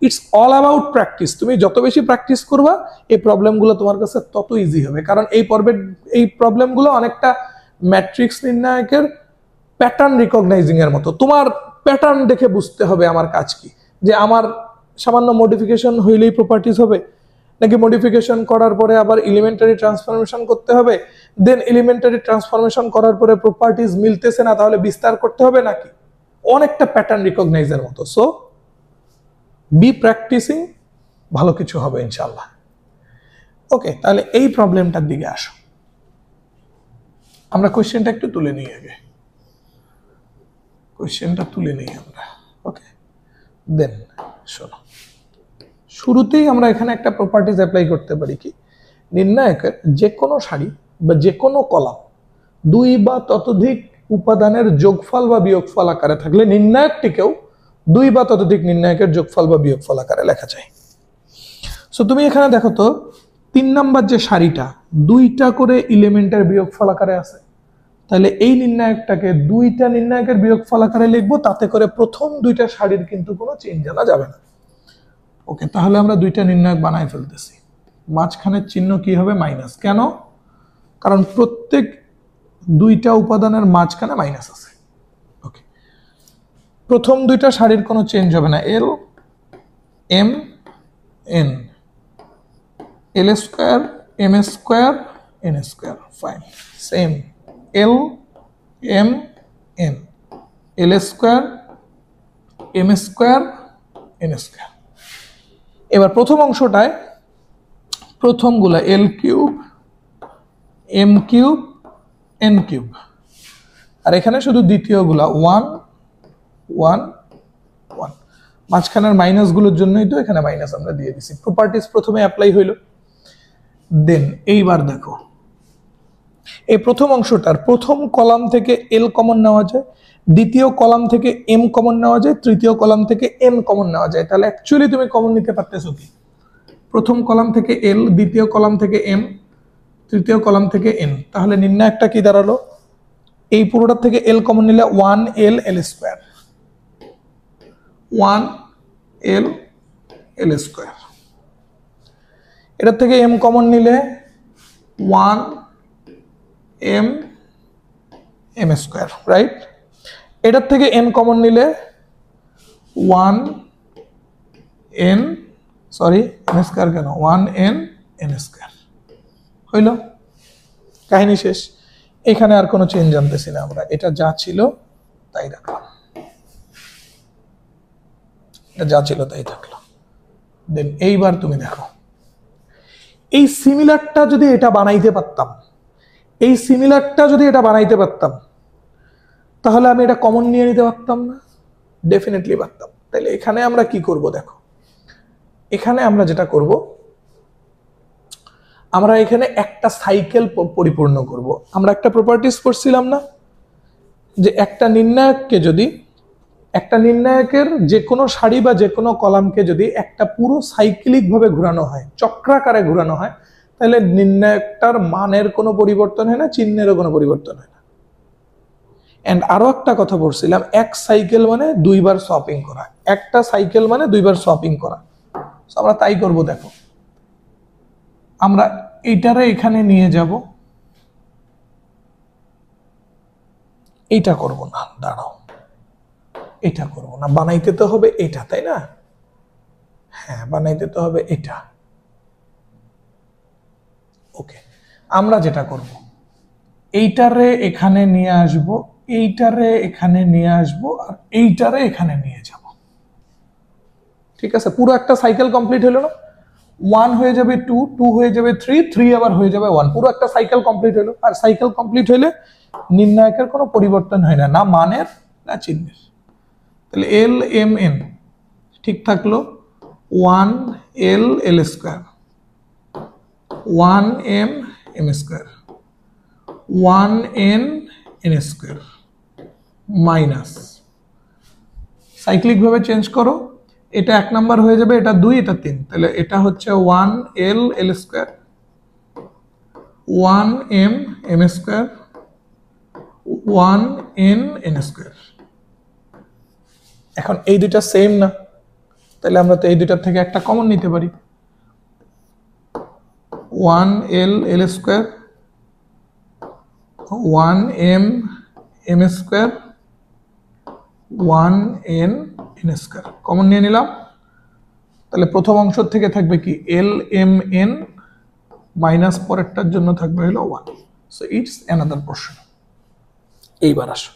it's all about practice. তুমি যত বেশি প্র্যাকটিস করবা এই প্রবলেমগুলো তোমার কাছে তত ইজি হবে। কারণ এই প্রবলেমগুলো অনেকটা ম্যাট্রিক্স নির্ণায়কের প্যাটার্ন রিকগনাইজিং এর মতো। তোমার প্যাটার্ন দেখে বুঝতে হবে আমার কাজ কি, যে আমার সামান্য মডিফিকেশন হইলেই প্রপার্টিজ হবে, নাকি মডিফিকেশন করার পরে আবার এলিমেন্টারি ট্রান্সফরমেশন করতে হবে, দেন এলিমেন্টারি ট্রান্সফরমেশন করার পরে প্রপার্টিজ মিলতেছে না তাহলে বিস্তার করতে হবে, নাকি অনেকটা প্যাটার্ন রিকগনাইজের মতো। সো বি প্র্যাকটিসিং, ভালো কিছু হবে ইনশাআল্লাহ। ওকে, তাহলে এই প্রবলেমটার দিকে আসো। আমরা কোশ্চেনটা একটু তুলে নিই আগে, কোশ্চেনটা তুলে নিই আমরা। ওকে, দেন শোনো, শুরুতেই আমরা এখানে একটা প্রপার্টিজ অ্যাপ্লাই করতে পারি কি, নির্ণায়কের যে কোনো সারি বা যে কোনো কলাম দুই বা ততোধিক উপাদানের যোগফল বা বিয়োগফল আকারে থাকলে নির্ণায়কটিকেও দুই বা ততোধিক নির্ণায়কের যোগফল বা বিয়োগফল আকারে লেখা যায়। সো তুমি এখানে দেখো তো 3 নাম্বার যে সারিটা দুইটা করে এলিমেন্টের বিয়োগফল আকারে আছে, তাহলে এই নির্ণায়কটাকে দুইটা নির্ণায়কের বিয়োগফল আকারে লিখবো, তাতে করে প্রথম দুইটা সারির কিন্তু কোনো চেঞ্জ আনা যাবে না। ওকে, তাহলে আমরা দুইটা নির্ণায়ক বানাই ফেলতেছি। মাঝখানের চিহ্ন কি হবে? মাইনাস। কেন? কারণ প্রত্যেক দুইটা উপাদানের মাঝখানে মাইনাস আছে। ওকে, প্রথম দুইটা সারির কোনো চেঞ্জ হবে না। L M N, L square M square N square, fine. Same L M N, L square M square N square. এবার প্রথম অংশটায় প্রথমগুলা L cube M cube N cube, আর এখানে শুধু দ্বিতীয়গুলা 1 1 1। মাঝখানের মাইনাসগুলোর জন্যই তো এখানে মাইনাস আমরা দিয়ে দিছি। প্রপার্টিজ প্রথমে অ্যাপ্লাই হইল। দেন এইবার দেখো, এই প্রথম অংশটার প্রথম কলাম থেকে এল কমন নেওয়া যায়, দ্বিতীয় কলাম থেকে এম কমন নেওয়া যায়, তৃতীয় কলাম থেকে এন কমন নেওয়া যায়। তাহলে অ্যাকচুয়ালি তুমি কমন নিতে পারতেছো কি? প্রথম কলাম থেকে এল, দ্বিতীয় কলাম থেকে এম, তৃতীয় কলাম থেকে এন। তাহলে নির্ণায়কটা কি দাঁড়ালো? এই পুরোটার থেকে এল কমন নিলে 1 L L square, 1 L L square. এটার থেকে এম কমন নিলে 1 এম এম স্কোয়ার, রাইট? এটার থেকে এন কমন নিলে 1 এন, সরি এন স্কোয়ার কেন, 1 এন এন স্কোয়ার। হইল, কাহিনী শেষ। এখানে আর কোনো চেঞ্জ আনতেছি না আমরা, এটা যা ছিল তাই রাখলাম, এটা যা ছিল তাই থাকলো। দেন এইবার তুমি দেখো, এই সিমিলারটা যদি এটা বানাইতে পারতাম, এই সিমিলারটা যদি এটা বানাইতে পারতাম, তাহলে আমি এটা কমন নিয়ে নিতে পারতাম না? ডেফিনেটলি পারতাম। তাহলে এখানে আমরা কি করব দেখো, এখানে আমরা যেটা করব, আমরা এখানে একটা সাইকেল পরিপূর্ণ করব। আমরা একটা প্রপার্টিজ করছিলাম না, যে একটা নির্ণায়কের যে কোনো সারি বা যে কোনো কলামকে যদি একটা পুরো সাইক্লিক ভাবে ঘোরানো হয়, চক্রাকারে ঘোরানো হয়, তাহলে নির্ণায়কটার মানের কোনো পরিবর্তন হয় না, চিহ্নেরও কোনো পরিবর্তন হয় না। এন্ড আরো একটা কথা বলছিলাম, এক সাইকেল মানে দুইবার সোয়াপিং করা, একটা সাইকেল মানে দুইবার সোয়াপিং করা। আমরা তাই করব। দেখো, আমরা এইটারে এখানে নিয়ে যাব, এইটা করব না, দাঁড়াও, এটা করব না, বানাইতে তো হবে এটা, তাই না? হ্যাঁ, বানাইতে তো হবে এটা। ওকে, আমরা যেটা করব এইটারে এখানে নিয়ে আসব, এইটারে এখানে নিয়ে আসব, আর এইটারে এখানে নিয়ে যাব। ঠিক আছে, পুরো একটা সাইকেল কমপ্লিট হলো না? 1 হয়ে যাবে 2, 2 হয়ে যাবে 3, 3 আবার হয়ে যাবে 1, পুরো একটা সাইকেল কমপ্লিট হলো। আর সাইকেল কমপ্লিট হলে নির্ণায়কের কোনো পরিবর্তন হয় না, না মানের না চিহ্নের। তাহলে এল এম এন ঠিক থাকলো, 1 L L square, 1 M M square, 1 N N square minus, cyclic ভাবে চেঞ্জ করো, এটা 1 নাম্বার হয়ে যাবে, এটা 2, এটা 3, তাহলে এটা হচ্ছে 1 L L square, 1 M M square, 1 N N square. এখন এই দুইটা সেম না, তাহলে আমরা তো এই দুইটার থেকে একটা কমন নিতে পারি, 1 L L square, 1 M M square, 1 N N square common নিয়ে নিলাম। তাহলে প্রথম অংশ থেকে থাকবে কি এল এম এন মাইনাস পরেরটার জন্য থাকবে হলো 1। So it's another portion. এইবার আসো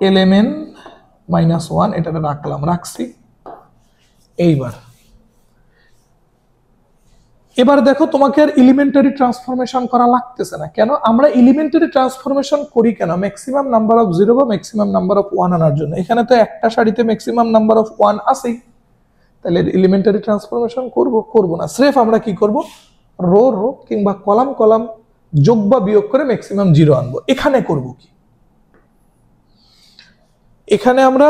এল এম এন মাইনাস 1, এটা রাখছি। এবার দেখো তোমাকে আর এলিমেন্টারি ট্রান্সফরমেশন করা লাগতেছে না। কেন? আমরা এলিমেন্টারি ট্রান্সফরমেশন করি কেন? ম্যাক্সিমাম নাম্বার অফ 0 বা ম্যাক্সিমাম নাম্বার অফ 1 আনার জন্য। এখানে তো একটা সারিতে ম্যাক্সিমাম নাম্বার অফ 1 আছেই, তাহলে এলিমেন্টারি ট্রান্সফরমেশন করব না। স্রেফ আমরা কি করব, রো রো কিংবা কলাম কলাম যোগ বা বিয়োগ করে ম্যাক্সিমাম 0 আনবো। এখানে করব কি, এখানে আমরা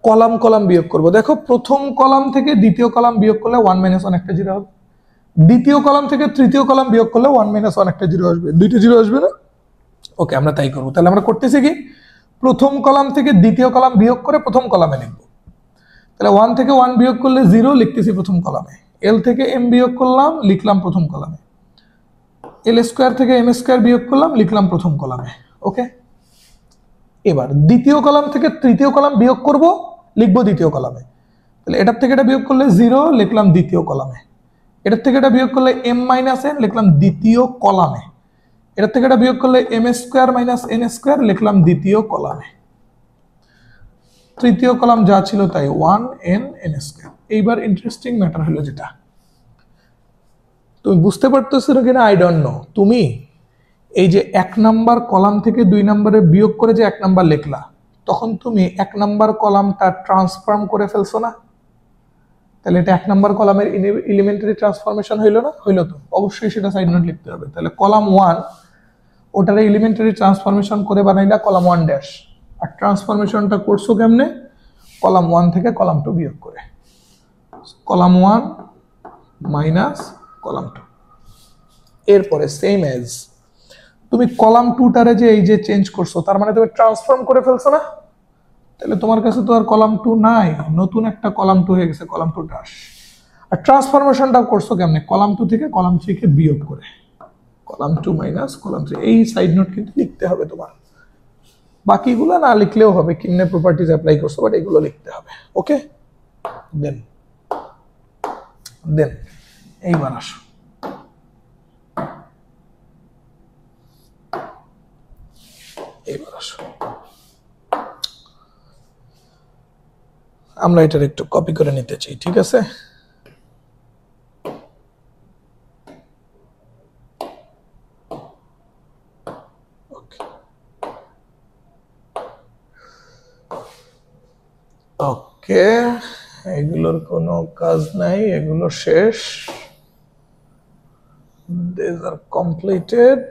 কলাম কলাম বিয়োগ করব। দেখো প্রথম কলাম থেকে দ্বিতীয় কলাম বিয়োগ করলে 1 - 1 একটা 0 হবে, দ্বিতীয় কলাম থেকে তৃতীয় কলাম বিয়োগ করলে 1 - 1 একটা 0 আসবে, দুইটা 0 আসবে না? ওকে, আমরা তাই করব। তাহলে আমরা করতেছি কি, প্রথম কলাম থেকে দ্বিতীয় কলাম বিয়োগ করে প্রথম কলামে লিখব। তাহলে 1 থেকে 1 বিয়োগ করলে 0 লিখতেছি প্রথম কলামে, এল থেকে এম বিয়োগ করলাম লিখলাম প্রথম কলামে, এল স্কোয়ার থেকে এম স্কোয়ার বিয়োগ করলাম লিখলাম প্রথম কলামে। ওকে, এবার দ্বিতীয় কলাম থেকে তৃতীয় কলাম বিয়োগ করব, লিখবো দ্বিতীয় কলামে। তাহলে এটার থেকে এটা বিয়োগ করলে 0 লিখলাম দ্বিতীয় কলামে, এটার থেকে এটা বিয়োগ করলে m - n লিখলাম দ্বিতীয় কলামে, এটার থেকে এটা বিয়োগ করলে m স্কয়ার - n স্কয়ার লিখলাম দ্বিতীয় কলামে, তৃতীয় কলাম যা ছিল তাই 1 n n স্কয়ার। এইবার ইন্টারেস্টিং ম্যাটার হলো যেটা তুমি বুঝতে পারতেছো কিনা আই ডোন্ট নো, তুমি এই যে 1 নাম্বার কলাম থেকে 2 নম্বরে বিয়োগ করে যে 1 নাম্বার লিখলা, তখন তুমি 1 নাম্বার কলামটা ট্রান্সফর্ম করে ফেলছো না? তাহলে এটা 1 নাম্বার কলামের এলিমেন্টারি ট্রান্সফরমেশন হইলো না? হইলো তো, অবশ্যই সেটা সাইড নোট লিখতে হবে। তাহলে কলাম 1 ওটার এলিমেন্টারি ট্রান্সফরমেশন করে বানাইলা কলাম 1 ড্যাশ, আর ট্রান্সফরমেশনটা করছো কেমনে? কলাম 1 থেকে কলাম 2 বিয়োগ করে, কলাম 1 মাইনাস কলাম 2। এরপরে সেম এজ তুমি কলাম 2টারে যে এই যে চেঞ্জ করছো, তার মানে তুমি ট্রান্সফর্ম করে ফেলছো না? তাহলে তোমার কাছে তো আর কলাম 2 নাই, নতুন একটা কলাম 2 হয়ে গেছে, কলাম 2 ড্যাশ। আর ট্রান্সফরমেশনটা করছো কেমনে? কলাম 2 থেকে কলাম 3 কে বিয়োগ করে, কলাম 2 মাইনাস কলাম 3। এই সাইড নোট কিন্তু লিখতে হবে তোমার, বাকিগুলো না লিখলেও হবে, কিমনে প্রপার্টিজ অ্যাপ্লাই করছো, বাট এগুলো লিখতে হবে। ওকে, দেন এইবার আসো আমরা এটার একটু কপি করে নিতে চাই, ঠিক আছে? ওকে, এগুলোর কোনো কাজ নাই, এগুলো শেষ, these are completed।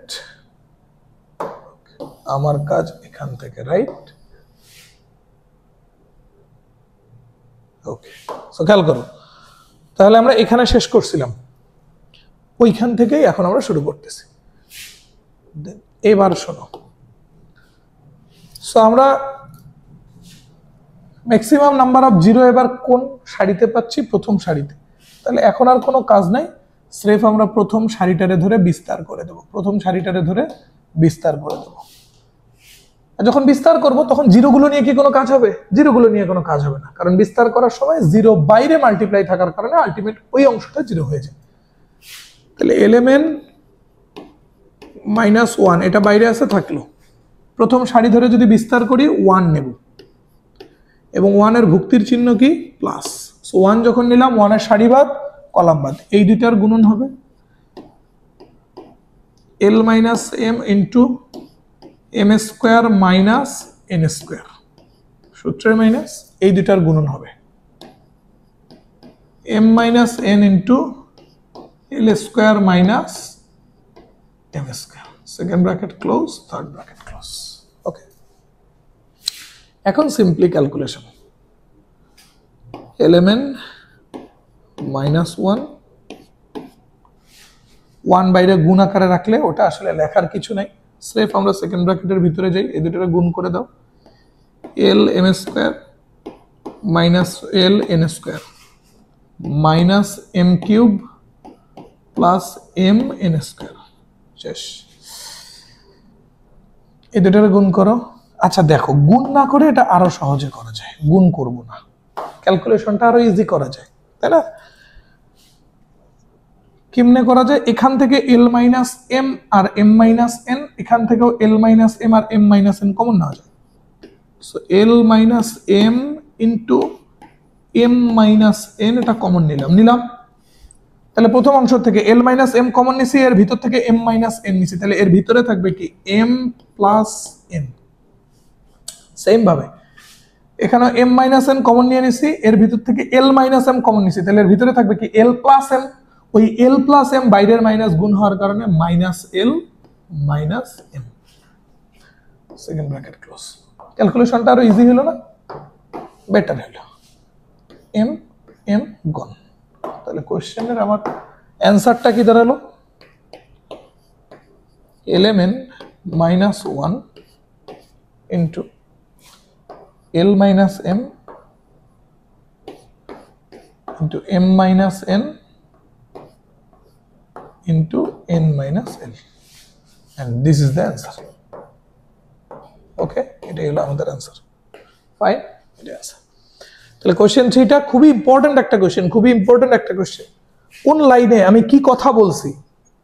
আমার কাজ এখান থেকে, রাইট? ওকে, সো খেয়াল করো, তাহলে আমরা এখানে শেষ করছিলাম, ওইখান থেকেই এখন আমরা শুরু করতেছি। এবার শোনো, সো আমরা ম্যাক্সিমাম নাম্বার অফ 0 এবার কোন সারিতে পাচ্ছি? প্রথম সারিতে। তাহলে এখন আর কোনো কাজ নাই, স্রেফ আমরা প্রথম সারিটারে ধরে বিস্তার করে দেব, প্রথম সারিটারে ধরে বিস্তার করে দেব। যখন বিস্তার করব তখন জিরোগুলো নিয়ে কি কোনো কাজ হবে? জিরোগুলো নিয়ে কোনো কাজ হবে না, কারণ বিস্তার করার সময় 0 বাইরে মাল্টিপ্লাই থাকার কারণে আলটিমেট ওই অংশটা 0 হয়ে যায়। তাহলে এলএমএন -1 এটা বাইরে আছে থাকলো, প্রথম সারি ধরে যদি বিস্তার করি 1 নেব এবং 1 এর ভুক্তির চিহ্ন কি প্লাস। সো 1 যখন নিলাম 1 এর সারি বাদ কলাম বাদ, এই দুইটার গুণন হবে l minus M into M square minus N square, সূত্রের মাইনাস, এই দুইটার গুণন হবে m minus N into L square minus M square, second bracket close, third bracket close. Okay, এখন সিম্পলি ক্যালকুলেশন, এলএমএন -1, 1 বাইরে গুণ আকারে রাখলে ওটা আসলে লেখার কিছু নাই, স্রেফ আমরা সেকেন্ড ব্র্যাকেটের ভিতরে যাই, এই দুটোরে গুণ করে দাও, L M square minus L N square minus M cube plus M N square, শেষ। এই দুটোরে গুণ করো। আচ্ছা দেখো, গুণ না করে এটা আরো সহজে করা যায়, গুণ করব না, ক্যালকুলেশনটা আরো ইজি করা যায়, তাই না? কেমনে করা যায়? এখান থেকে এল মাইনাস এম আর এম মাইনাস এন, এখান থেকেও এল মাইনাস এম আর এম মাইনাস এন কমন নেওয়া যায়। So L minus M into M minus N, এটা কমন নিলাম। তাহলে প্রথম অংশ থেকে এল মাইনাস এম কমন নিছি, এর ভিতর থেকে এম মাইনাস এন নিছি, তাহলে এর ভিতরে থাকবে কি এম প্লাস এন। সেম ভাবে এখানে এম মাইনাস এন কমন নিয়ে নিছি, এর ভিতর থেকে এল মাইনাস এম কমন নিছি, তাহলে এর ভিতরে থাকবে কি এল প্লাস এম। ওই এল প্লাস এম বাইরের মাইনাস গুণ হওয়ার কারণে minus L minus M, second bracket close. ক্যালকুলেশনটা আরো ইজি হলো না, বেটার হলো, এম এম গন। তাহলে কোশ্চেনের আমার অ্যান্সারটা কি দাঁড়ালো? LMN -1 into L minus M into M minus N into n minus l, and this is the answer. Okay, এটাই হলো আমাদের आंसर। ফাইন, এটা আছে। তাহলে কোশ্চেন 3টা খুবই ইম্পর্টেন্ট একটা কোশ্চেন, খুবই ইম্পর্টেন্ট একটা কোশ্চেন। কোন লাইনে আমি কি কথা বলছি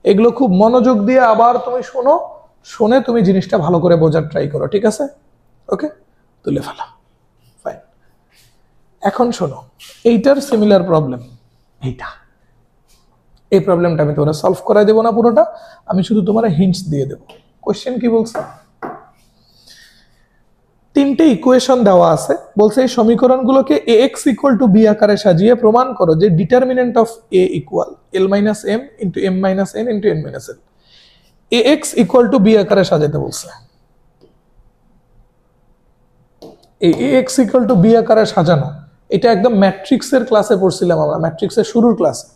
এগুলো খুব মনোযোগ দিয়ে আবার তুমি শোনো, শুনে তুমি জিনিসটা ভালো করে বোঝার ট্রাই করো, ঠিক আছে? ওকে, তুলে ফেলা। ফাইন, এখন শোনো, এইটার সিমিলার প্রবলেম, এইটা, এই প্রবলেমটা আমি তোমরা সলভ করাই দেব না পুরোটা, আমি শুধু তোমার হিন্টস দিয়ে দেব। কোশ্চেন কি বলছে? তিনটে ইকুয়েশন দেওয়া আছে, বলছে এই সমীকরণগুলোকে ax = b আকারে সাজিয়ে প্রমাণ করো যে determinant of a equal l - m * m - n * n - l। ax = b আকারে সাজাতে বলছে। এই ax = b আকারে সাজানো, এটা একদম ম্যাট্রিক্সের ক্লাসে পড়ছিলাম আমরা, ম্যাট্রিক্সের শুরুর ক্লাসে।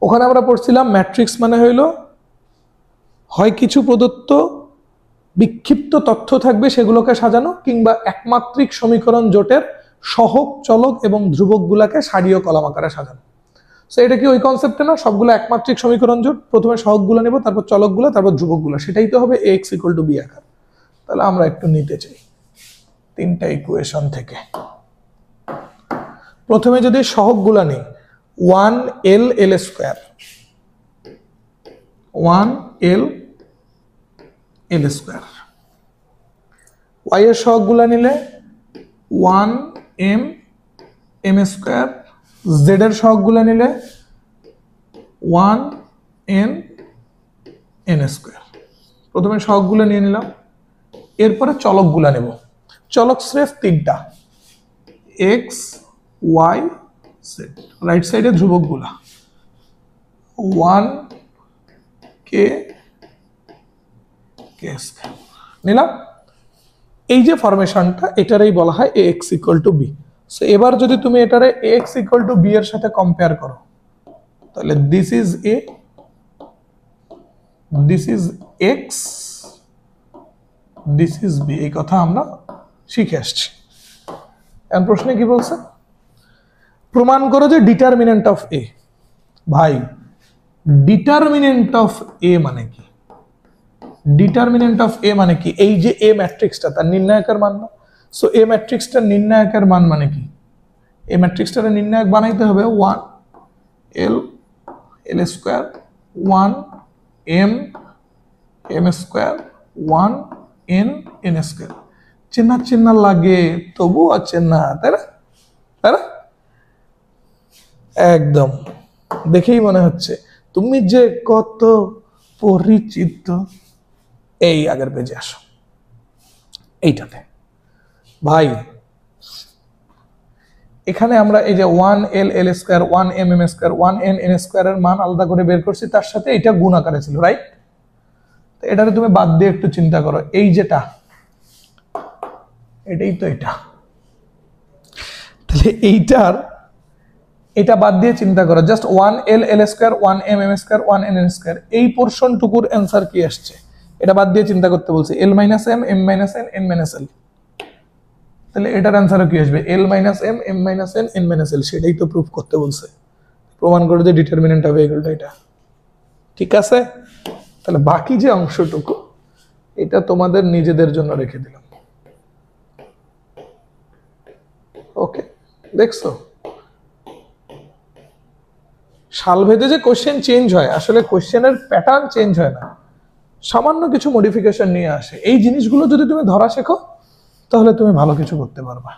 ওখানে আমরা পড়ছিলাম ম্যাট্রিক্স মানে হইলো হয় কিছু প্রদত্ত বিক্ষিপ্ত তথ্য থাকবে সেগুলোকে সাজানো, কিংবা একমাত্রিক সমীকরণ জোটের সহগ, চলক এবং ধ্রুবকগুলোকে সারি ও কলাম আকারে সাজানো। সো এটা কি ওই কনসেপ্টে না? সবগুলো একমাত্রিক সমীকরণ জোট, প্রথমে সহগগুলো নেব, তারপর চলকগুলো, তারপর ধ্রুবকগুলো, সেটাই তো হবে ax = b আকার। তাহলে আমরা একটু নিতে চাই তিনটা ইকুয়েশন থেকে। প্রথমে যদি সহগগুলো নেই, 1l l square, 1l l square, y এর সহগগুলো নিলে 1m m স্কয়ার, z এর সহগগুলো নিলে 1n n স্কয়ার। প্রথমে সহগগুলো নিয়ে নিলাম, এরপরে চলকগুলো নেব। চলক স্রেফ তিনটা, x y z, রাইট সাইডে ধ্রুবকগুলা 1 k স্কয়ার নিলাম। এই যে ফরমেশনটা, এটারই বলা হয় ax = b। সো এবার যদি তুমি এটারে ax = b এর সাথে কম্পেয়ার করো, তাহলে this is a, this is x, this is b, এই কথা আমরা শিখে আসছি। এখন প্রশ্নে কি বলছে? প্রমাণ করো যে ডিটারমিনেন্ট অফ a। ভাই, ডিটারমিনেন্ট অফ a মানে কি? ডিটারমিনেন্ট অফ a মানে কি? এই যে a ম্যাট্রিক্সটা তার নির্ণায়কের মান না? সো a ম্যাট্রিক্সটার নির্ণায়কের মান মানে কি? a ম্যাট্রিক্সটার নির্ণায়ক বানাইতে হবে 1l L square 1 M M square 1 N N square. চেনা চেনা লাগে তবুও চেনা, তাই না? তাই না? একদম দেখেই মনে হচ্ছে তুমি যে কত পরিচিত। এই আগের পেজে আসো, এইটাতে ভাই এখানে আমরা এই যে 1 L L square 1 M M square 1 N N স্কোয়ারের মান আলাদা করে বের করছি, তার সাথে এটা গুণ আকারে ছিল, রাইট? তো এটাকে তুমি বাদ দিয়ে একটু চিন্তা করো, এই যেটা এটাই তো এটা, তাহলে এইটার এটা বাদ দিয়ে চিন্তা করো, just 1 L L square 1 M M square 1 N N square, এই পোর্শন টুকুর অ্যান্সার কি আসছে এটা বাদ দিয়ে চিন্তা করতে বলছি, L minus M M minus N N minus L. তাহলে এটার অ্যান্সারও কি আসবে? L minus M M minus N N minus L. সেটাই তো প্রুফ করতে বলছে, প্রমাণ করে যে ডিটারমিনেন্ট হবে এগুলো এটা। ঠিক আছে, তাহলে বাকি যে অংশটুকু এটা তোমাদের নিজেদের জন্য রেখে দিলাম। ওকে, দেখছো সালভেদে যে কোশ্চেন চেঞ্জ হয়, আসলে কোশ্চেনের প্যাটার্ন চেঞ্জ হয় না, সামান্য কিছু মডিফিকেশন নিয়ে আসে। এই জিনিসগুলো যদি তুমি ধরা শেখো তাহলে তুমি ভালো কিছু করতে পারবা।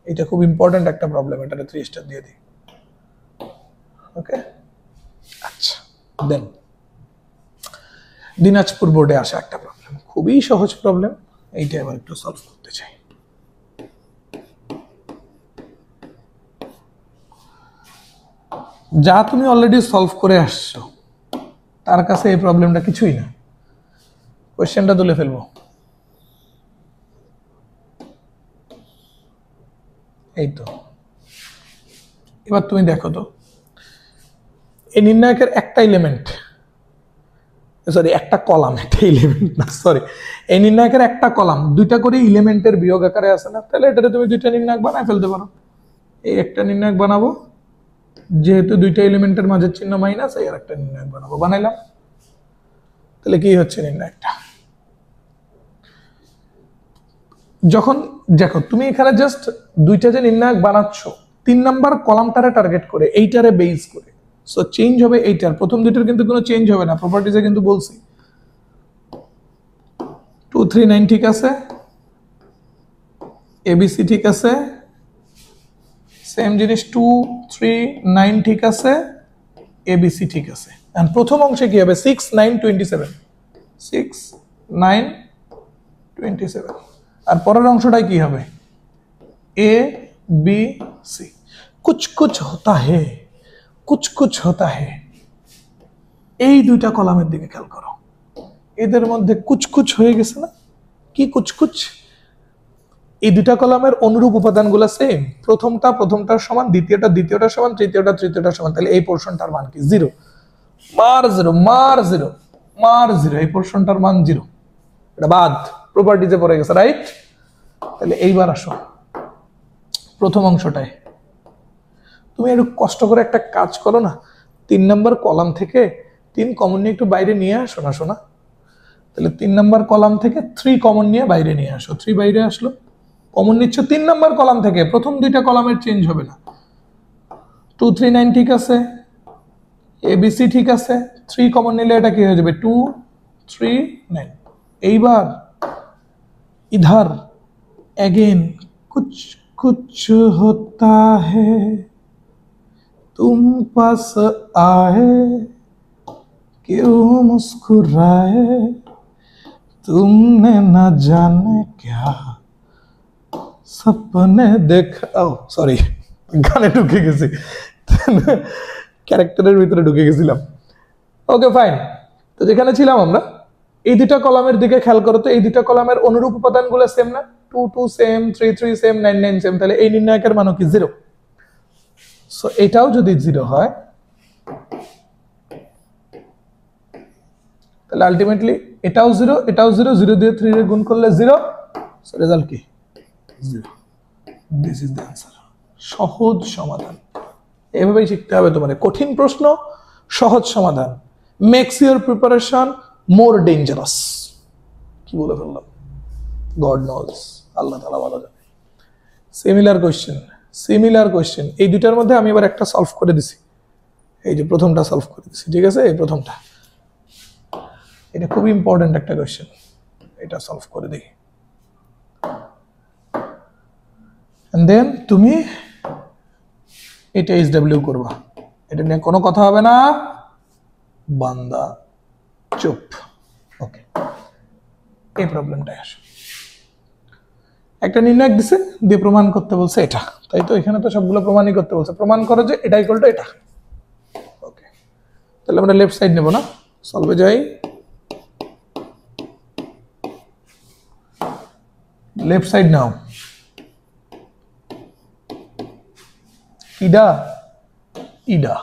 এটা খুব ইম্পর্টেন্ট একটা প্রবলেম, এটাতে 3 স্টার দিয়ে দিই। ওকে, আচ্ছা দেন দিনাজপুর বোর্ডে আসা একটা প্রবলেম, খুবই সহজ প্রবলেম, এইটা এবার একটু সলভ করতে চাই। যা তুমি অলরেডি সলভ করে আসছো তার কাছে এই প্রবলেমটা কিছুই না, কোশ্চেনটা তুলে ফেলবো। এই তো, এবার তুমি দেখো তো এই নির্ণায়কের একটা এলিমেন্ট, সরি একটা কলাম, একটা এলিমেন্ট না, সরি, এই নির্ণায়কের একটা কলাম দুইটা করে এলিমেন্টের বিয়োগ আকারে আছে না, তাহলে এটাতে তুমি দুইটা নির্ণায়ক বানায় ফেলতে পারো। এই একটা নির্ণায়ক বানাবো, যেহেতু দুইটা এলিমেন্টের মাঝের চিহ্ন মাইনাস, এই আর একটা নির্ণায়ক বানাবো, বানাইলাম। তাহলে কি হচ্ছে নির্ণায়কটা? যখন দেখো তুমি এখানে জাস্ট দুইটা যে নির্ণায়ক বানাচ্ছ 3 নাম্বার কলামটারে টার্গেট করে, এইটারে বেস করে, সো চেঞ্জ হবে এইটার, প্রথম দুইটার কিন্তু কোনো চেঞ্জ হবে না, প্রপার্টিজে কিন্তু বলছি 2 3 9 ঠিক আছে, এবিসি ঠিক আছে, সেম জিনিস 2 3 9 ঠিক আছে, এবিসি ঠিক আছে। এন্ড প্রথম অংশে কি হবে? 6 9 27, 6 9 27, আর পরের অংশটাই কি হবে? এ বি সি। কুছ কুছ হতা হে, কুছ কুছ হতা হে। এই দুইটা কলামের দিকে খেয়াল করো, এদের মধ্যে কুছ কুছ হয়ে গেছে না? কি কুছ কুছ? এই দুইটা কলামের অনুরূপ উপাদানগুলো সেম, প্রথমটার সমান, দ্বিতীয়টার সমান, তৃতীয়টার সমান, তাহলে এই পোর্শনটার মান কি? 0, মার 0 মার 0 মার 0, এই পোর্শনটার মান 0, এটা বাদ, প্রপার্টিজে পড়ে গেছে, রাইট? তাহলে এইবার আসো প্রথম অংশটায়, তুমি একটু কষ্ট করে একটা কাজ করো না, 3 নাম্বার কলাম থেকে 3 কমন নিয়ে একটু বাইরে নিয়ে আসো না শোনা। তাহলে 3 নাম্বার কলাম থেকে 3 কমন নিয়ে বাইরে নিয়ে আসো, 3 বাইরে আসলো, কমন নিচ্ছ 3 নাম্বার কলাম থেকে, প্রথম দুইটা কলামের চেঞ্জ হবে না। 2 3 9 ঠিক আছে, এবিসি ঠিক আছে, 3 কমন নিলে এটা কি হয়ে যাবে? 2 3 9। এইবার इधर अगेन कुछ कुछ होता है, तुम पास आए क्यों मुस्कुराए, तुमने न जाने क्या सपने देखा। ও সরি, গানে ঢুকে গেছি, ক্যারেক্টারের ভিতরে ঢুকে গেছিলাম। ওকে ফাইন, তো যেখানে ছিলাম আমরা, এই দুটো কলামের দিকে খেয়াল করো তো, এই দুটো কলামের অনুরূপ উপাদানগুলো সেম না? 2 2 সেম, 3 3 সেম, 9 9 সেম, তাহলে এই নির্ণায়কের মান কি? 0। সো এটাও যদি 0 হয় তাহলে আলটিমেটলি এটাও 0, এটাও 0, 0 দিয়ে 3 এর গুণ করলে 0, সো রেজাল্ট কি? 0। This is the answer. সহজ সমাধান, এভাবেই শিখতে হবে তোমার। কঠিন প্রশ্ন সহজ সমাধান, makes your preparation more dangerous. কি বলে ফেললাম? গড নোজ, আল্লাহ তাআলা ভালো জানে। সিমিলার কোশ্চেন, এই দুটার মধ্যে আমি এবার একটা সলভ করে দিছি, এই যে প্রথমটা সলভ করে দিচ্ছি, ঠিক আছে? এই প্রথমটা, এটা খুব ইম্পর্টেন্ট একটা কোয়েশ্চেন, এটা সলভ করে দিই। এন্ড দেন তুমি এটা SW করবা, এটা নিয়ে কোনো কথা হবে না, বান্দা চুপ। ওকে, এই প্রবলেমটাই আসে, একটা নির্ণায়ক দিছে, দিয়ে প্রমাণ করতে বলছে এটা, তাই তো? এখানে তো সবগুলো প্রমাণই করতে বলছে, প্রমাণ করো যে এটা ইকুয়াল টু এটা। ওকে, তাহলে আমরা লেফট সাইড নেব না, সলভে যাই, লেফট সাইড নাও। ইডা ইডা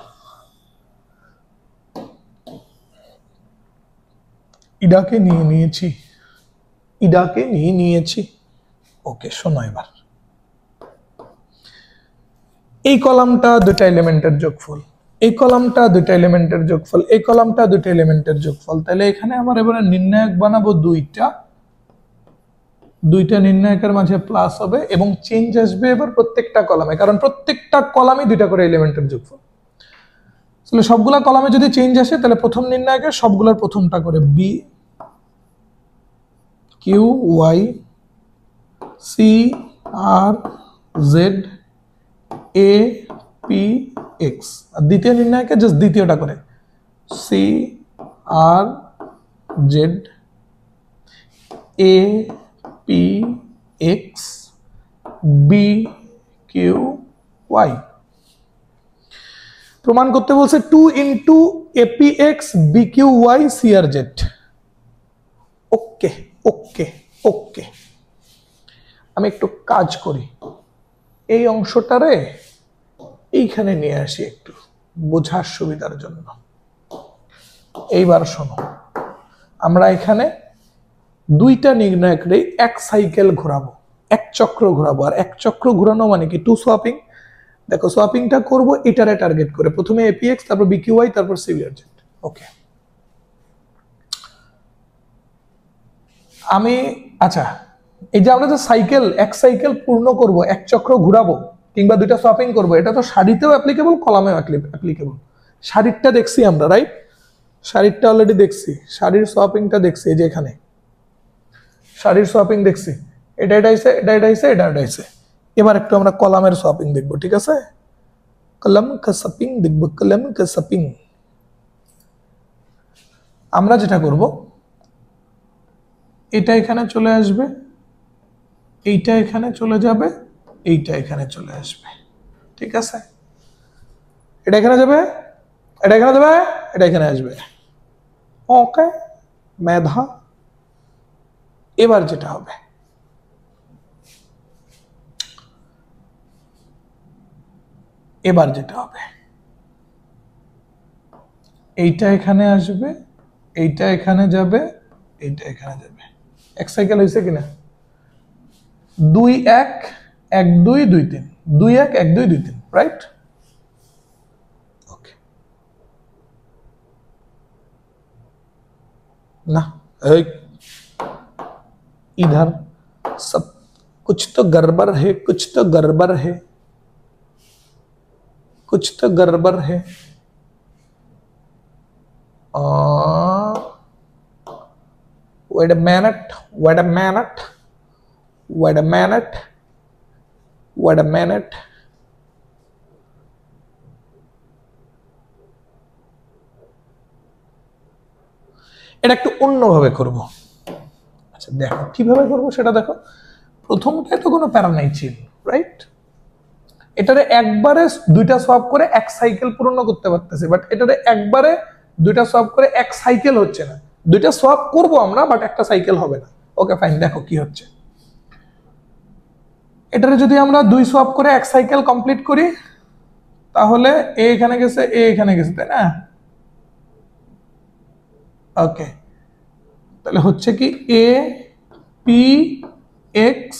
ইডাকে নিয়ে নিয়েছি, ইডাকে নিয়ে নিয়েছি। ওকে, শোনো এবার, এই কলামটা দুটো এলিমেন্টের যোগফল, এই কলামটা দুটো এলিমেন্টের যোগফল, এই কলামটা দুটো এলিমেন্টের যোগফল। তাহলে এখানে আমার এবারে নির্ণায়ক বানাবো দুইটা, দুইটা নির্ণায়কের মাঝে প্লাস হবে এবং চেঞ্জ আসবে এবার প্রত্যেকটা কলামে, কারণ প্রত্যেকটা কলামে দুইটা করে এলিমেন্টের যোগফল। তাহলে সবগুলা কলামে যদি চেঞ্জ আসে তাহলে প্রথম নির্ণায়কের সবগুলোর প্রথমটা করে B Q Y C R Z A P X, আর দ্বিতীয় নির্ণায়কে জাস্ট দ্বিতীয়টা করে C R Z A P X B Q Y. প্রমাণ করতে বলছে 2 into APX BQY CRZ। Okay okay okay, আমি একটু কাজ করি, এই অংশটারে এইখানে নিয়ে আসি একটু বোঝার সুবিধার জন্য। এইবার শোনো, আমরা এখানে দুইটা নির্ণায়করে এক সাইকেল ঘোরাবো, এক চক্র ঘোরাবো, আর এক চক্র ঘোরানো মানে কি? Two swapping. দেখো, সোয়াপিংটা করব এটারে টার্গেট করে, প্রথমে APX, তারপর BQY, তারপর CRZ। ওকে, আমি আচ্ছা, এই যে আমরা যে সাইকেল, এক সাইকেল পূর্ণ করব, এক চক্র ঘোরাবো কিংবা দুইটা সোয়াপিং করব, এটা তো সারিতেও অ্যাপ্লিকেবল, কলামেও অ্যাপ্লিকেবল। সারিরটা দেখছি আমরা, রাইট? সারিরটা অলরেডি দেখছি, সারির সোয়াপিংটা দেখছি, এই যে এখানে সারির সোয়াপিং দেখছি, এটা এটা আইছে, এটা এটা আইছে, এটা এটা আইছে। এবার একটু আমরা কলামের সোয়াপিং দেখবো, ঠিক আছে? কলম কা সোয়াপিং দেখবো, কলম কা সোয়াপিং। আমরা যেটা করব, এটা এখানে চলে আসবে, এইটা এখানে চলে যাবে, এইটা এখানে চলে আসবে, ঠিক আছে? এটা এখানে যাবে, এটা এখানে যাবে, এটা এখানে আসবে। ওকে, মেধা। এবার যেটা হবে, এবার যেটা হবে, এইটা এখানে আসবে, এইটা এখানে যাবে, এইটা এখানে যাবে। এক সাইকেল হয়েছে কিনা? 2 1 1 2 2 3, 2 1 1 2 2 3, রাইট? ओके, ना इधर सब कुछ तो गड़बड़ है, कुछ तो गड़बड़ है, कुछ तो गड़बड़ है। Wait a minute, wait a minute, wait a minute, wait a minute. এটা একটু অন্যভাবে করব। আচ্ছা দেখো কিভাবে করব সেটা দেখো। প্রথমটায় তো কোনো প্যারা নাই ছিল, রাইট? এটারে একবারে দুইটা সোয়াপ করে এক সাইকেল পূর্ণ করতে পারতেছি, বাট এটারে একবারে দুইটা সোয়াপ করে এক সাইকেল হচ্ছে না। দুইটা সোয়াপ করব আমরা, বাট একটা সাইকেল হবে না। ওকে ফাইন, দেখো কি হচ্ছে। এটারে যদি আমরা দুই সোয়াপ করে এক সাইকেল কমপ্লিট করি, তাহলে এ এখানে গেছে, এ এখানে গেছে, তাই না? ওকে, তাহলে হচ্ছে কি A P X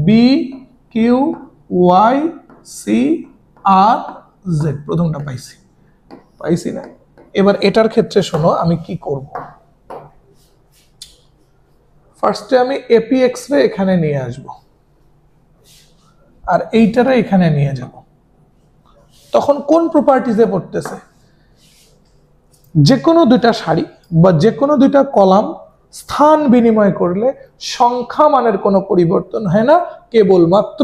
B Q Y C R Z, প্রথমটা পাইছি, পাইছি না? এবার এটার ক্ষেত্রে শোনো আমি কি করব। ফার্স্টে আমি এপিএক্স রে এখানে নিয়ে আসব, আর এইটারে এখানে নিয়ে যাব। তখন কোন প্রপার্টিজে পড়তেছে? যে কোনো দুইটা সারি বা যে কোনো দুইটা কলাম স্থান বিনিময় করলে সংখ্যা মানের কোনো পরিবর্তন হয় না, কেবলমাত্র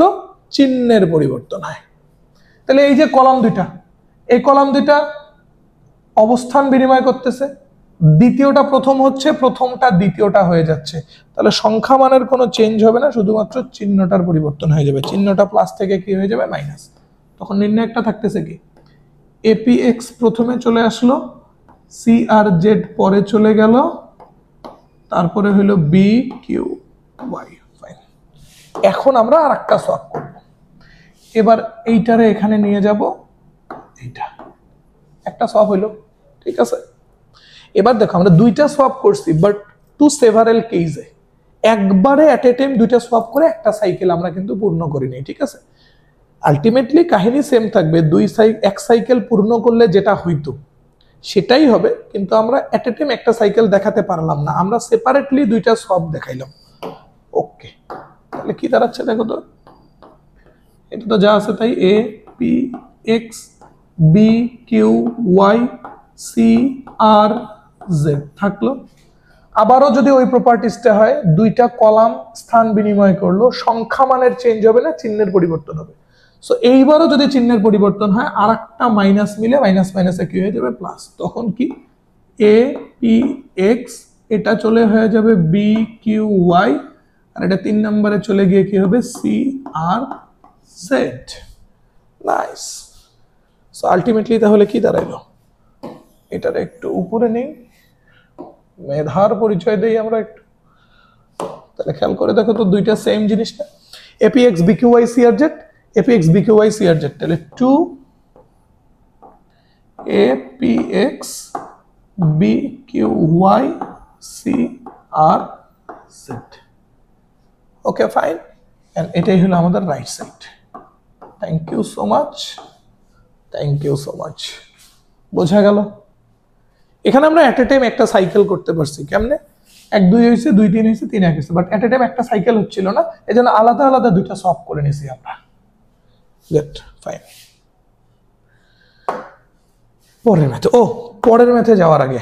চিহ্নের পরিবর্তন হয়। তাহলে এই যে কলাম দুইটা, এই কলাম দুইটা অবস্থান বিনিময় করতেছে, দ্বিতীয়টা প্রথম হচ্ছে, প্রথমটা দ্বিতীয়টা হয়ে যাচ্ছে, তাহলে সংখ্যা মানের কোনো চেঞ্জ হবে না, শুধুমাত্র চিহ্নটার পরিবর্তন হয়ে যাবে। চিহ্নটা প্লাস থেকে কি হয়ে যাবে মাইনাস। তখন নির্ণয় একটা থাকতেছে কি, এপি এক্স প্রথমে চলে আসলো, সি আর জেড পরে চলে গেল, তারপরে হলো বি কিউ ওয়াই। ফাইন। এখন আমরা আর একটা সোয়াপ করব। এবার এইটারে এখানে নিয়ে যাব, এইটা একটা সোয়াপ হইলো, ঠিক আছে। এবার দেখো আমরা দুইটা সোয়াপ করছি, বাট টু সেভারেল কেসে, একবারে অ্যাট এ টাইম দুইটা সোয়াপ করে একটা সাইকেল আমরা কিন্তু পূর্ণ করিনি, ঠিক আছে। আলটিমেটলি কাহিনী সেম থাকবে, এক সাইকেল পূর্ণ করলে যেটা হইতো সেটাই হবে, কিন্তু আমরা অ্যাট এ টাইম একটা সাইকেল দেখাতে পারলাম না, আমরা সেপারেটলি দুইটা সোয়াপ দেখাইলাম। ওকে, তাহলে কি দাঁড়াচ্ছে দেখো তো, এটা তো যা আছে তাই, A P X B Q Y C R Z থাকলো। আবারও যদি ওই প্রপার্টিসটা হয়, দুইটা কলাম স্থান বিনিময় করলো, সংখ্যা মানের চেঞ্জ হবে না, চিহ্নের পরিবর্তন হবে। সো এইবারও যদি চিহ্নের পরিবর্তন হয়, আর একটা মাইনাস মিলে মাইনাস মাইনাসে কি হয়ে যাবে প্লাস, তখন কি এ পি এক্স এটা চলে হয়ে যাবে বি কিউ ওয়াই, আর এটা 3 নম্বরে চলে গিয়ে কি হবে সি আর জেড। নাইস। সো আলটিমেটলি তাহলে কি দাঁড়াইলো, এটার একটু উপরে নেই, মেধার পরিচয় দেই আমরা একটু, তাহলে খেয়াল করে দেখো তো দুইটা সেম জিনিস না, AP X B Q Y C আর Z, AP X B Q Y C আর জেড, তাহলে 2 AP X B Q Y C R Z. Okay fine, and এটাই হলো আমাদের right side. Thank you so much, thank you so much. বোঝা গেল? এখানে আমরা এট এ time একটা cycle করতে পারছি, কেমনে, 1 2 হয়েছে, 2 3 হয়েছে, 3 1 হয়েছে, বাট এট এ টাইম একটা সাইকেল হচ্ছিল না, এজন্য আলাদা আলাদা দুইটা সলভ করে নিছি আমরা। Good, fine. পরের ম্যাথে, পরের ম্যাথে যাওয়ার আগে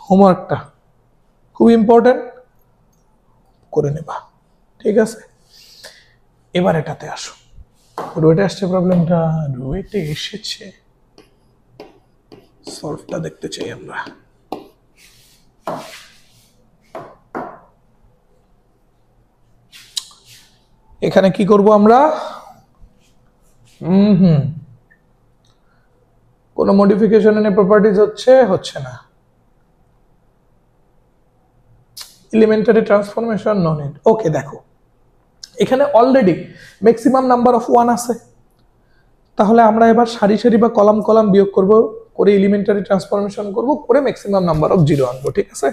হোমওয়ার্কটা খুব ইম্পর্টেন্ট, করে নেবা, ঠিক আছে। এবার এটাতে আসো, রুয়েটে আসছে প্রবলেমটা, রুয়েটে এসেছে, সলভটা দেখতে চাই আমরা। এখানে কি করব আমরা, কোনো মডিফিকেশন এর প্রপার্টিজ হচ্ছে না, এলিমেন্টারি ট্রান্সফরমেশন নো নিড। ওকে, দেখো এখানে অলরেডি ম্যাক্সিমাম নাম্বার অফ 1 আছে, তাহলে আমরা এবার সারি সারি বা কলাম কলাম বিয়োগ করব, করে এলিমেন্টারি ট্রান্সফরমেশন করব, করে ম্যাক্সিমাম নাম্বার অফ 0 আনবো, ঠিক আছে।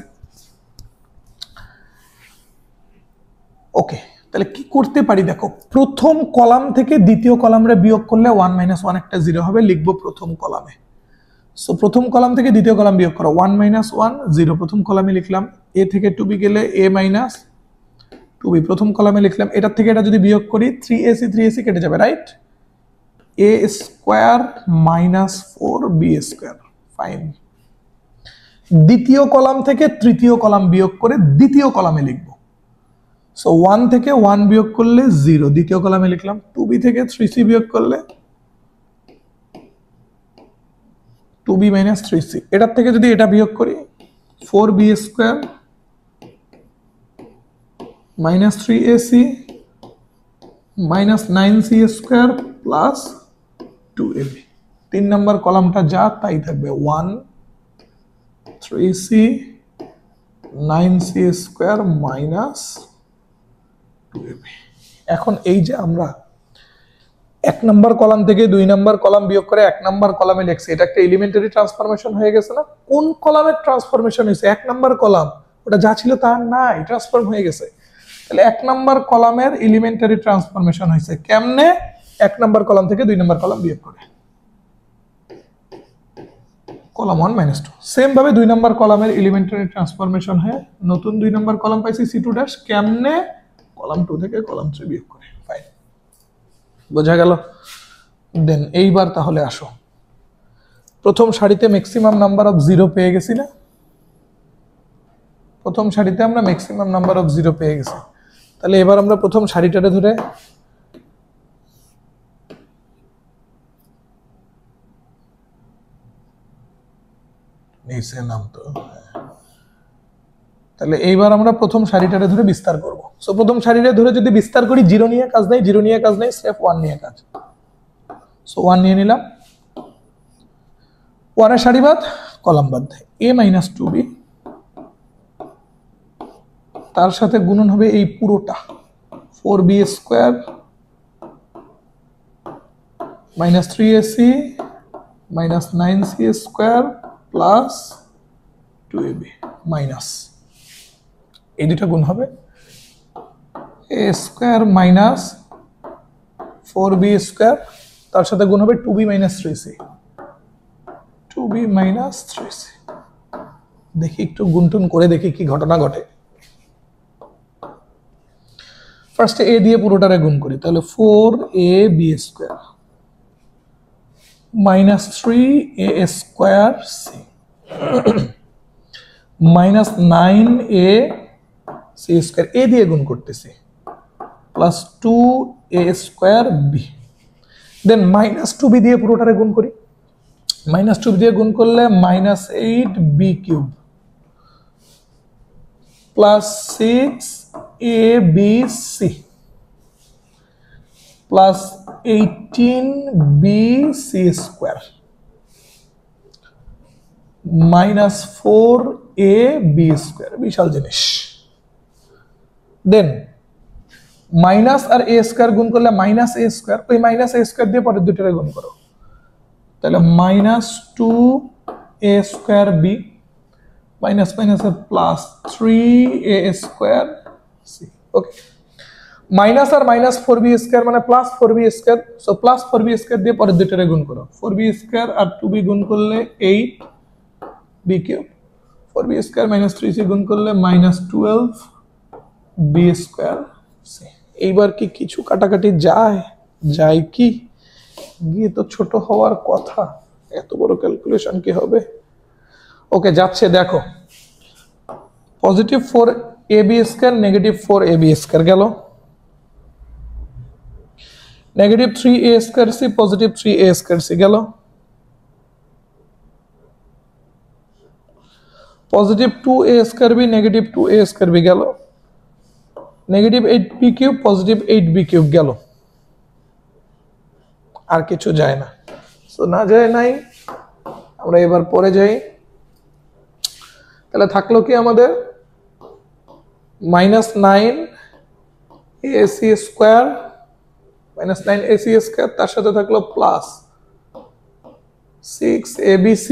ওকে, তাহলে কি করতে পারি দেখো, প্রথম কলাম থেকে দ্বিতীয় কলামে বিয়োগ করলে 1 - 1 একটা 0 হবে, লিখবো প্রথম কলামে। সো প্রথম কলাম থেকে দ্বিতীয় কলাম বিয়োগ করো, 1 - 1 0, প্রথম কলামে লিখলাম। এ থেকে 2b গেলে a - 2b, প্রথম কলামে লিখলাম। এটার থেকে এটা যদি বিয়োগ করি 3ac কেটে যাবে, right, a square - 4b square. Fine. দ্বিতীয় কলাম থেকে তৃতীয় কলাম বিয়োগ করে দ্বিতীয় কলামে লিখবো। সো 1 থেকে 1 বিয়োগ করলে 0, দ্বিতীয় কলামে লিখলাম। 2b থেকে 3c বিয়োগ করলে 2b - 3c, এটার থেকে যদি এটা বিয়োগ করি 4b square -3ac -9c square plus 2ab। 3 নম্বর কলামটা যা তাই থাকবে, 1 3c 9c square minus 2ab। এখন এই যে আমরা 1 নম্বর কলাম থেকে 2 নম্বর কলাম বিয়োগ করে 1 নম্বর কলামে লিখছি, এটা একটা এলিমেন্টারি ট্রান্সফরমেশন হয়ে গেছে না? কোন কলামের ট্রান্সফরমেশন হয়েছে? 1 নম্বর কলাম, ওটা যা ছিল তা নাই, ট্রান্সফর্ম হয়ে গেছে। তাহলে 1 নম্বর কলামের এলিমেন্টারি ট্রান্সফরমেশন হয়েছে কেমনে? 1 নম্বর কলাম থেকে 2 নম্বর কলাম বিয়োগ করে, কলাম 1 - 2। সেম ভাবে 2 নম্বর কলামের এলিমেন্টারি ট্রান্সফরমেশন হয়, নতুন 2 নম্বর কলাম পাইছি c2' কেমনে? কলাম 2 থেকে কলাম 3 বিয়োগ করে। ফাইন, বোঝা গেল? দেন এইবার তাহলে আসো, প্রথম সারিতে ম্যাক্সিমাম নাম্বার অফ জিরো পেয়ে গেছি না? প্রথম সারিতে আমরা ম্যাক্সিমাম নাম্বার অফ জিরো পেয়ে গেছি। তাহলে এবার আমরা প্রথম সারিটারে ধরে নিচে নামতো, তাহলে এইবার আমরা প্রথম সারিটারে ধরে বিস্তার করব। সো প্রথম সারিটা ধরে যদি বিস্তার করি, জিরো নিয়ে কাজ নাই, জিরো নিয়ে কাজ নাই, স্রেফ 1 নিয়ে কাজ। সো 1 নিয়ে নিলাম, 1 এর সারি বাদ, কলাম বাদ, a মাইনাস 2b, তার সাথে গুণন হবে এই পুরোটা 4b square minus 3ac minus 9c square plus 2ab minus, এই দুটা গুণ হবে a square minus 4b square, তার সাথে গুণ হবে 2b minus 3c, 2b minus 3c। দেখি একটু গুণটুন করে দেখি কি ঘটনা ঘটে। ফার্স্টে a দিয়ে পুরোটারে গুণ করি, তাহলে 4ab square minus 3a square c minus 9ac square, a দিয়ে গুণ করতেছি, plus 2a square b, than minus 2b দিয়ে পুরোটারে গুণ করি, মাইনাস 2b দিয়ে গুণ করলে minus 8b cube plus 6abc plus 18bc square minus 4ab square, বিশাল জিনিস। দেন মাইনাস আর a স্কোয়ার গুণ করলে মাইনাস a স্কোয়ার, ওই মাইনাস a স্কোয়ার দিয়ে পরের দুটোরে গুণ করো, তাহলে minus 2a square b minus minus plus 3a square c। Okay, minus আর মাইনাস 4b স্কোয়ার মানে plus 4b square, so plus 4b square দিয়ে পরের দুটোরে গুণ করো, 4b স্কোয়ার আর 2b গুণ করলে 8b cube, 4b square minus 3c গুণ করলে মাইনাস 12b স্কোয়ার c। এইবার কি কিছু কাটাকাটি যায়? যায় কি? গিয়ে তো ছোট হওয়ার কথা, এত বড় ক্যালকুলেশন কি হবে? ওকে, যাচ্ছে, দেখো positive 4ab square negative 4ab square গেল, negative 3a square c positive 3a square c গেল, positive 2a square b negative 2a square b গেল, negative 8b cube positive 8b cube গেল, আর কিছু যায় না। সো না যায় নাই, আমরা এবার পরে যাই। তাহলে থাকলো কি আমাদের minus 9ac square minus 9ac square, তার সাথে থাকলো plus 6abc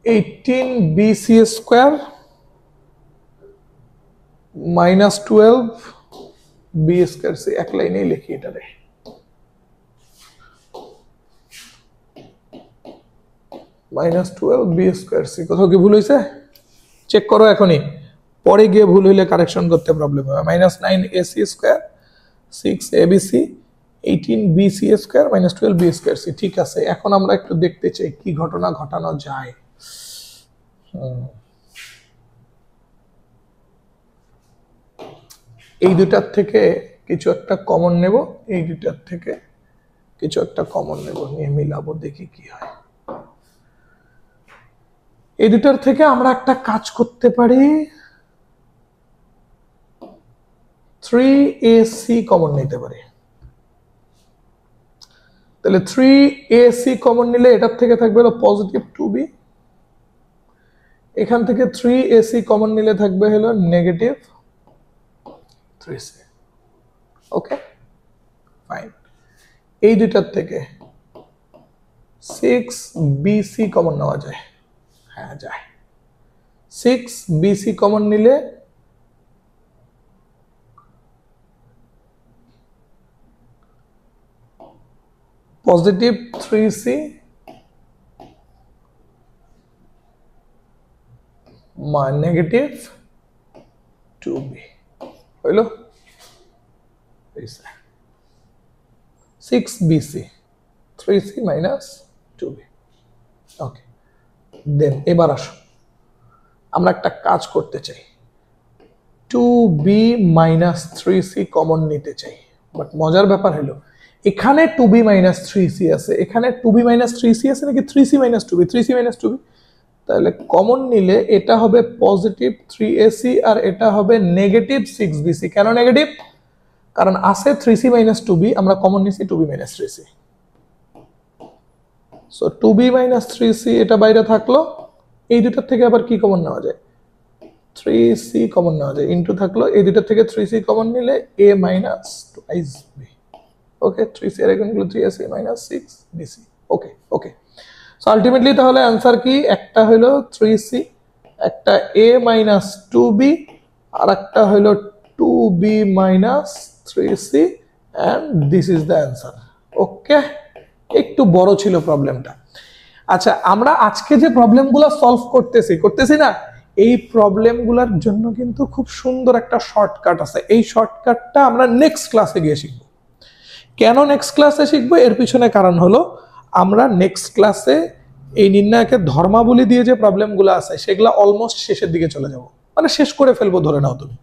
18bc square minus 12b square c। এক লাইনেই লিখি এটারে, মাইনাস 12b স্কোয়ার c। কোথাও কি ভুল হয়েছে চেক করো এখনই, পরে গিয়ে ভুল হইলে কারেকশন করতে প্রবলেম হবে। Minus 9ac square 6abc 18bc square minus 12b square c। ঠিক আছে, এখন আমরা একটু দেখতে চাই কি ঘটনা ঘটানো যায়। এই দুটার থেকে কিছু একটা কমন নেব, এই দুটার থেকে কিছু একটা কমন নেব, নিয়ে মিলাবো, দেখি কি হয়। এই দুটার থেকে আমরা একটা কাজ করতে পারি, 3ac কমন নিতে পারি। তাহলে 3ac কমন নিলে এটার থেকে থাকবে হলো পজিটিভ 2b, এখান থেকে 3ac কমন নিলে থাকবে হলো নেগেটিভ 3c। ওকে ফাইন, এই দুটার থেকে 6bc কমন নেওয়া যায়, হ্যাঁ যায়। 6bc কমন নিলে পজিটিভ 3c নেগেটিভ 2b হইল 6bc 3c minus 2b। ওকে, দেন এবার আসো আমরা একটা কাজ করতে চাই, 2b minus 3c কমন নিতে চাই। বাট মজার ব্যাপার হলো এখানে 2b minus 3c আছে, এখানে 2b minus 3c আছে নাকি 3c minus 2b, 3c minus 2b। তাহলে কমন নিলে এটা হবে পজিটিভ 3ac আর এটা হবে নেগেটিভ 6bc। কেন নেগেটিভ? কারণ আছে 3c minus 2b, আমরা কমন নিছি 2b minus 3c। So 2b minus 3c এটা বাইরে থাকলো, এই দুটার থেকে আবার কি কমন নেওয়া যায়? 3c কমন নেওয়া যায়, ইনটু থাকলো এই দুটার থেকে 3c কমন নিলে a minus 2b। Okay, 3c এর এখানগুলো 3ac minus 6bc। ওকে ওকে, সো আলটিমেটলি তাহলে অ্যান্সার কি? একটা হলো 3c, একটা a minus 2b, আর একটা হলো 2b minus 3c, and this is the answer। ওকে, একটু বড় ছিল প্রবলেমটা। আচ্ছা, আমরা আজকে যে প্রবলেমগুলো সলভ করতেছি না, এই প্রবলেমগুলোর জন্য কিন্তু খুব সুন্দর একটা শর্টকাট আছে। এই শর্টকাটটা আমরা নেক্সট ক্লাসে গিয়ে শিখব। কেন নেক্সট ক্লাসে শিখবো? এর পিছনে কারণ হলো আমরা নেক্সট ক্লাসে এই নির্ণায়কের ধর্মাবলী দিয়ে যে প্রবলেমগুলো আছে সেগুলো অলমোস্ট শেষের দিকে চলে যাব, মানে শেষ করে ফেলবো ধরে নাও তুমি।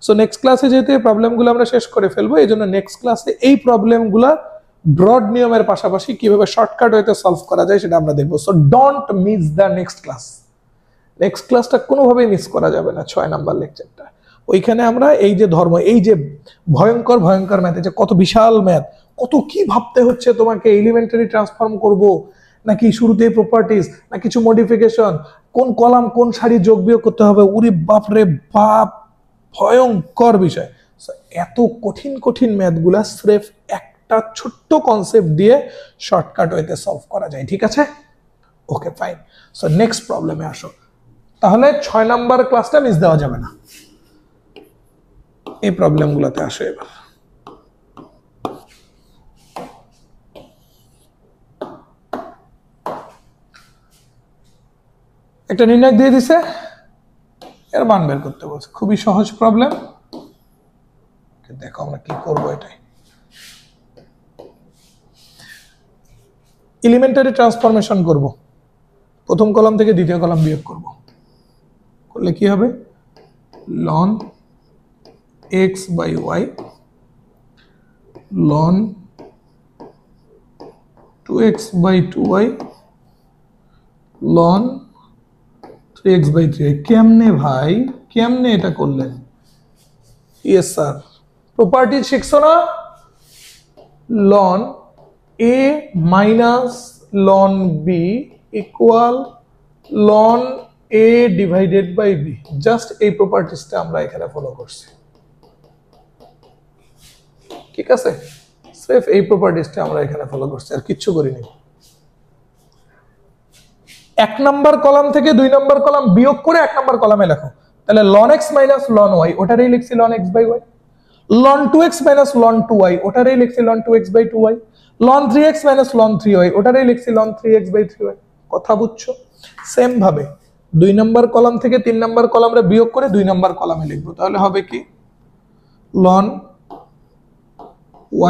সো নেক্সট ক্লাসে যেহেতু এই প্রবলেমগুলো আমরা শেষ করে ফেলবো, এই জন্য নেক্সট ক্লাসে এই প্রবলেমগুলো ব্রড নিয়মের পাশাপাশি কিভাবে শর্টকাট হইতে সলভ করা যায় সেটা আমরা দেখবো। So don't miss the next class. Next ক্লাসটা কোনোভাবেই মিস করা যাবে না, 6 নাম্বার লেকচারটা। ওইখানে আমরা এই যে ধর্ম, এই যে ভয়ঙ্কর ভয়ঙ্কর ম্যাথ, যে কত বিশাল ম্যাথ, কত কি ভাবতে হচ্ছে তোমাকে, এলিমেন্টারি ট্রান্সফর্ম করব নাকি শুরুতেই প্রপার্টিজ না কিছু মডিফিকেশন, কোন কলাম কোন সারি যোগ বিয়োগ করতে হবে, উরি বাপ রে বাপ, ভয়ঙ্কর বিষয়। এত কঠিন কঠিন ম্যাথগুলা স্রেফ একটা ছোট্ট কনসেপ্ট দিয়ে শর্টকাট হইতে সলভ করা যায়। ঠিক আছে, ওকে ফাইন। সো নেক্সট প্রবলেমে আসো। তাহলে 6 নাম্বার ক্লাসটা মিস দেওয়া যাবে না। এই প্রবলেমগুলোতে আসো এবার। একটা নির্ণয় দিয়ে দিছে, এর মান বের করতে বলছে। খুবই সহজ প্রবলেম, দেখো আমরা কি করবো। এটাই এলিমেন্টারি ট্রান্সফরমেশন করব। প্রথম কলাম থেকে দ্বিতীয় কলাম বিয়োগ করব, করলে কি হবে? ln x by y ln 2x by 2y ln 3x by 3y। কেমনে ভাই, কেমনে এটা করলেন? ইয়েস স্যার, প্রপার্টি শিখছো না? ln a minus ln b equal ln a divided by b। Just এই প্রপার্টিসটা আমরা এখানে ফলো করছি। ঠিক আছে, সির্ফ এই প্রপার্টিসটা আমরা এখানে ফলো করছি, আর কিচ্ছু করিনি। 1 নাম্বার কলাম থেকে 2 নাম্বার কলাম বিয়োগ করে 1 নাম্বার কলামে লেখো। তাহলে ln x minus ln y, ওটারই লিখছি ln x by y। ln 2x minus ln 2y, ওটারই লিখছি ln 2x by 2y। ln 3x minus ln 3y, ওটারই লিখছি ln 3x by 3y। কথা বুঝছো? সেম ভাবে 2 নাম্বার কলাম থেকে 3 নাম্বার কলামে বিয়োগ করে 2 নাম্বার কলামে লিখবো। তাহলে হবে কি? ln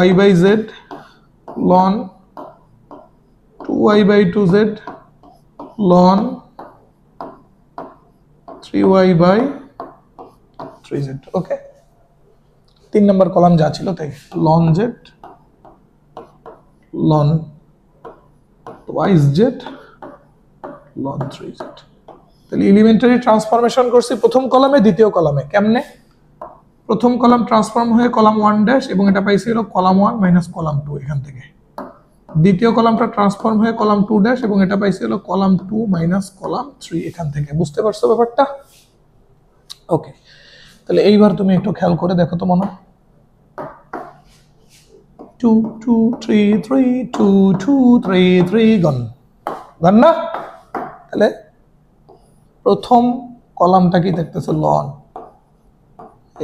y by z ln 2y by 2z ln 3y by 3z। Okay, 3 number column যা ছিল তাই, ln z ln twice z ln 3z। তাহলে এলিমেন্টারি ট্রান্সফরমেশন করছি প্রথম কলামে দ্বিতীয় কলামে। কেমনে? প্রথম কলাম ট্রান্সফর্ম হয়ে কলাম 1 ড্যাশ, এবং এটা পাইছি হলো কলাম 1 মাইনাস কলাম 2 এখান থেকে। দ্বিতীয় কলামটা ট্রান্সফর্ম হয়ে কলাম 2 ড্যাশ, এবং এটা পাইছি হলো কলাম 2 মাইনাস কলাম 3 এখান থেকে। বুঝতে পারছো ব্যাপারটা? ওকে, তাহলে এইবার তুমি একটু খেয়াল করে দেখো তো মনে 2 2 3 3 2 2 3 3 গন গন না? তাহলে প্রথম কলামটা কি দেখতেছো? ln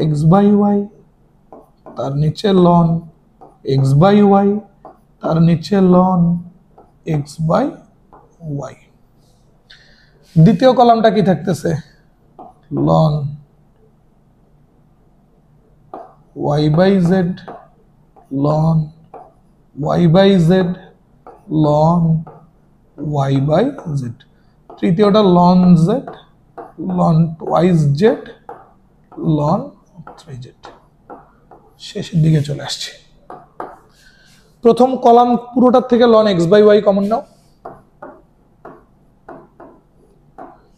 x by y, তার নিচে ln x by y, তার নিচে ln x by y। দ্বিতীয় কলামটা কি থাকতেছে? ln y by z ln y by z ln Y by Z, তৃতীয়টা ln Z, loan twice Z, loan 3z। শেষের দিকে চলে আসছে। প্রথম কলাম পুরোটার থেকে ln X by Y common নাও,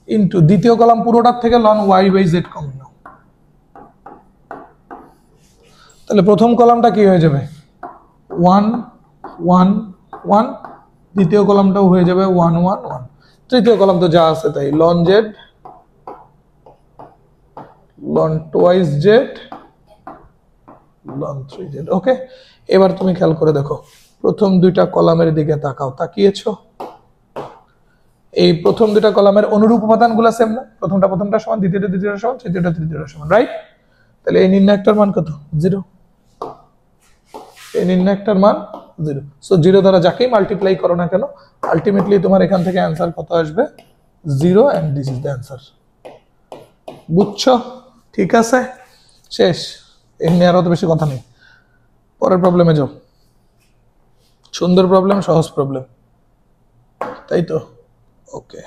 ইন্টু দ্বিতীয় কলাম পুরোটার থেকে ln Y by Z common নাও। তাহলে প্রথম কলামটা কি হয়ে যাবে 1 1 1, দ্বিতীয় কলামটাও হয়ে যাবে 1 1 1, তৃতীয় কলাম তো যা আছে তাই লন Z, loan twice Z, loan 3z। Okay, এবার তুমি খেয়াল করে দেখো প্রথম দুইটা কলামের দিকে তাকাও, তাকিয়েছো? এই প্রথম দুইটা কলামের অনুরূপ উপাদানগুলো সেম না? প্রথমটা সমান, দ্বিতীয়টা সমান, তৃতীয়টা সমান, রাইট? তাহলে এই নির্ণায়কটার মান কত? 0। এই নির্ণায়কটার মান 0। সো 0 দ্বারা যাকেই মাল্টিপ্লাই করো না কেন, আলটিমেটলি তোমার এখান থেকে অ্যান্সার কত আসবে? 0, and this is the answer. বুঝছো? ঠিক আছে, শেষ। এমনি আর অত বেশি কথা নেই। পরের প্রবলেমে যাও। সুন্দর প্রবলেম, সহজ প্রবলেম, তাই তো? ওকে,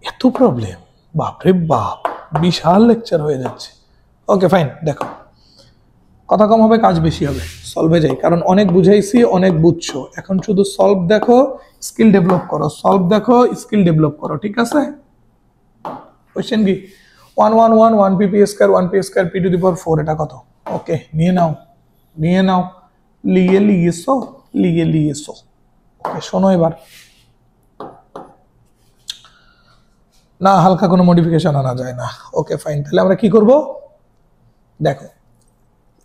এত প্রবলেম, বাপরে বাপ, বিশাল লেকচার হয়ে যাচ্ছে। ওকে ফাইন, দেখো কথা কম হবে, কাজ বেশি হবে। সলভে যাই, কারণ অনেক বুঝাইছি, অনেক বুঝছো। এখন শুধু সলভ দেখো, স্কিল ডেভেলপ করো। সলভ দেখো, স্কিল ডেভেলপ করো, ঠিক আছে? কোশ্চেন কি? 1 1 1 1 p p square 1 p square p to the power 4, এটা কত? ওকে, নিয়ে নাও, লিয়েছো। ওকে, শোনো এবার, না হালকা কোনো মডিফিকেশন আনা যায় না। ওকে ফাইন, তাহলে আমরা কি করব? দেখো,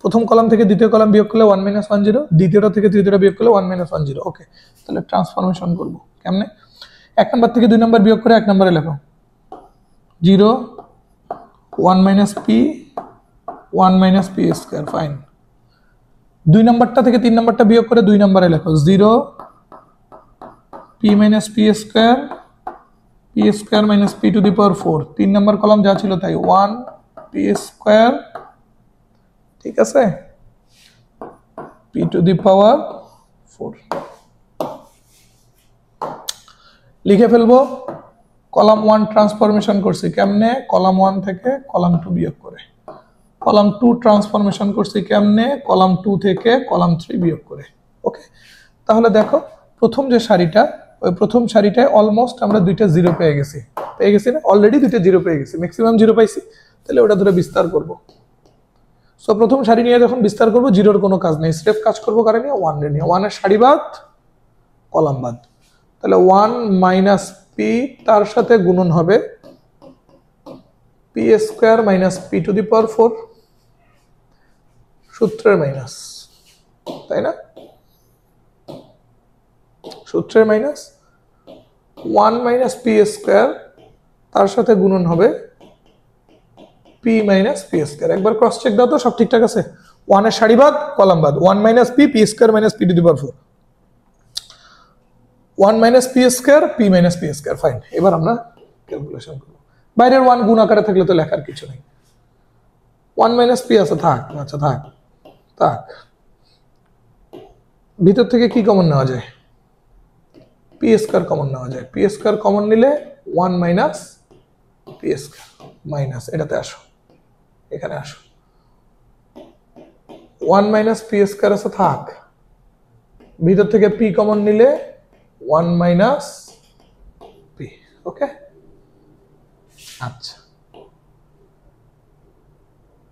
প্রথম কলাম থেকে দ্বিতীয় কলাম বিয়োগ করলে 1 - 1 0, দ্বিতীয়টা থেকে তৃতীয়টা বিয়োগ করলে 1 - 1 0। ওকে, তাহলে ট্রান্সফরমেশন করব কেমনে? 1 নাম্বার থেকে 2 নাম্বার বিয়োগ করে 1 নম্বরে লেখো 0 1 - p 1 - p স্কয়ার। ফাইন। 2 নাম্বারটা থেকে 3 নাম্বারটা বিয়োগ করে 2 নম্বরে লেখো 0 p - p square - p to the power 4। 3 number column যা ছিল তাই 1 p স্কয়ার, ঠিক আছে, p টু দি পাওয়ার 4 লিখে ফেলবো। কলাম 1 ট্রান্সফরমেশন করছি কেমনে? কলাম 1 থেকে কলাম 2 বিয়োগ করে। কলাম 2 ট্রান্সফরমেশন করছি কেমনে? কলাম 2 থেকে কলাম 3 বিয়োগ করে। ওকে, তাহলে দেখো প্রথম যে সারিটা, ওই প্রথম সারিটায় অলমোস্ট আমরা দুইটা 0 পেয়ে গেছি না? অলরেডি দুইটা 0 পেয়ে গেছি, ম্যাক্সিমাম 0 পাইছি। তাহলে ওটা ধরে বিস্তার করব। সো প্রথম সারি নিয়ে যখন বিস্তার করব, 0-র কোনো কাজ নেই, স্রেফ কাজ করব কারে নিয়ে? 1 রে নিয়ে। 1 এর সারি বাদ, কলাম বাদ। তাহলে 1 - p, তার সাথে গুণন হবে p square - p to the power 4, সূত্রের মাইনাস, তাই না? সূত্রের মাইনাস 1 - p স্কয়ার, তার সাথে গুণন হবে p - p স্কয়ার। একবার ক্রস চেক দাও তো, সব ঠিকঠাক আছে? 1 এর সারি বাদ, কলাম বাদ, 1 - p square - p to the power 4, 1 - p square p - p square. Fine, এবার আমরা ক্যালকুলেশন করব। বাইরের 1 গুণ আকারে থাকলে তো লেখার কিছু নেই। 1 - p আছে, থাক। আচ্ছা থাক। ভিতর থেকে কি কমন নেওয়া যায়? p স্কয়ার কমন নেওয়া যায়। p স্কয়ার কমন নিলে 1 - p স্কয়ার মাইনাস, এটাতে আসো, এখানে আসো। 1 - p স্কয়ার আছে, থাক। ভিতর থেকে p কমন নিলে 1 - p। ওকে, আচ্ছা,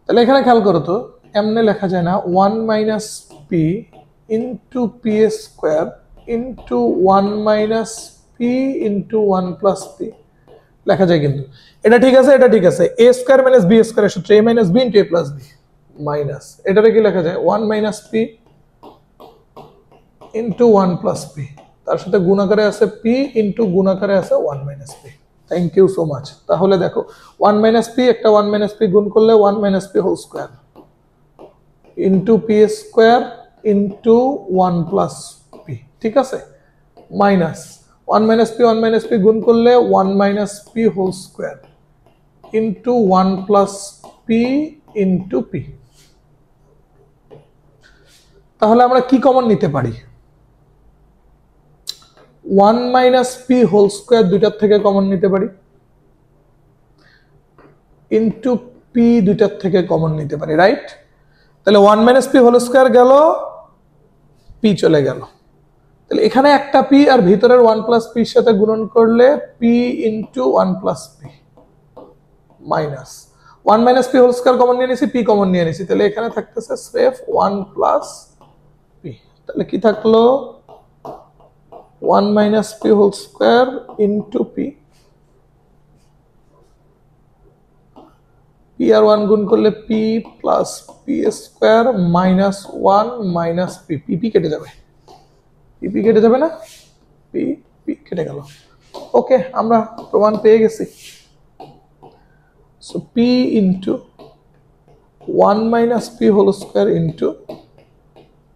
তাহলে এখানে খেয়াল করো তো, এমনি লেখা যায় না 1 - p into p square into 1 - p into 1 + p লেখা যায় কিন্তু। এটা ঠিক আছে, এটা ঠিক আছে। a স্কয়ার - b স্কয়ারের সূত্র a - b into a + b minus, এটারে কি লেখা যায়? 1 - p ইন্টু 1 + p, তার সাথে গুণাকারে আছে p ইন্টু গুণাকারে আছে 1 - p। Thank you so much. তাহলে দেখো 1 - p, একটা 1 - p গুণ করলে 1 - p whole square into p square into 1 + p, ঠিক আছে, মাইনাস 1 - p 1 - p গুণ করলে 1 - p whole square into 1 + p into p। তাহলে আমরা কি কমন নিতে পারি? 1 মাইনাস পি হোল স্কোয়ার দুইটার থেকে কমন নিতে পারি, ইন্টু পি দুইটার থেকে কমন নিতে পারি, রাইট? তাহলে 1 মাইনাস পি হোল স্কোয়ার গেল, পি চলে গেল। তাহলে এখানে একটা পি আর ভিতরের 1 প্লাস পির সাথে গুণন করলে P into 1 plus P minus 1 minus P whole square common নিয়ে নিছি, পি কমন নিয়ে নিছি, তাহলে এখানে থাকতেছে স্রেফ 1 প্লাস পি। তাহলে কি থাকলো? 1 minus P whole square into P, P আর 1 গুণ করলে P plus P square minus 1 minus P, P কেটে যাবে, পি কেটে যাবে না, পি কেটে গেল। ওকে, আমরা প্রমাণ পেয়ে গেছি। So P into 1 minus P whole square into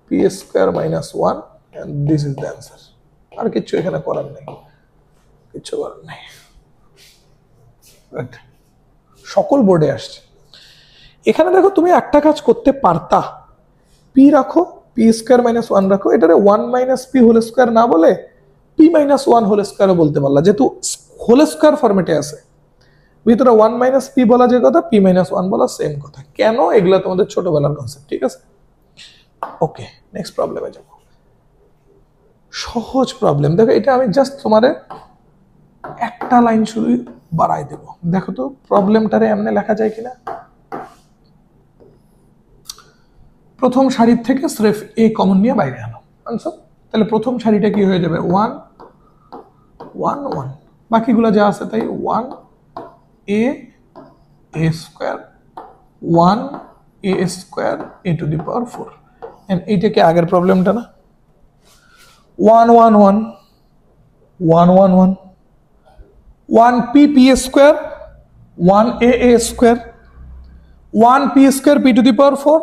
P square minus 1, and this is the answer। আর কিছু এখানে করার নেই, কিছু করার নেই। সকল বোর্ডে আসছে। এখানে দেখো তুমি একটা কাজ করতে পারতা, পি রাখো, পি স্কোয়ার মাইনাস 1 রাখো, এটারে 1 মাইনাস পি হোল স্কোয়ার না বলে পি মাইনাস 1 হোল স্কোয়ারও বলতে পারলা, যেহেতু হোল স্কোয়ার ফরম্যাটে আছে। ভিতরে 1 মাইনাস পি বলা যে কথা, পি মাইনাস 1 বলা সেম কথা। কেন? এগুলা তোমাদের ছোটবেলার কনসেপ্ট, ঠিক আছে? ওকে, নেক্সট প্রবলেমে যাব। সহজ প্রবলেম দেখো, এটা আমি জাস্ট তোমারে একটা লাইন শুরু বাড়াই দেব। দেখো তো প্রবলেমটারে এমনি লেখা যায় কিনা। প্রথম সারির থেকে স্রেফ এ কমন নিয়ে বাইরে আনো, আনসার। তাহলে প্রথম সারিটা কি হয়ে যাবে? 1 1 1, বাকিগুলো যা আছে তাই 1 a square 1 a square a to the power 4। And এইটা কি আগের প্রবলেমটা না? 1 1 1 1 1 1 1 p p square 1 a square 1 p square p to the power 4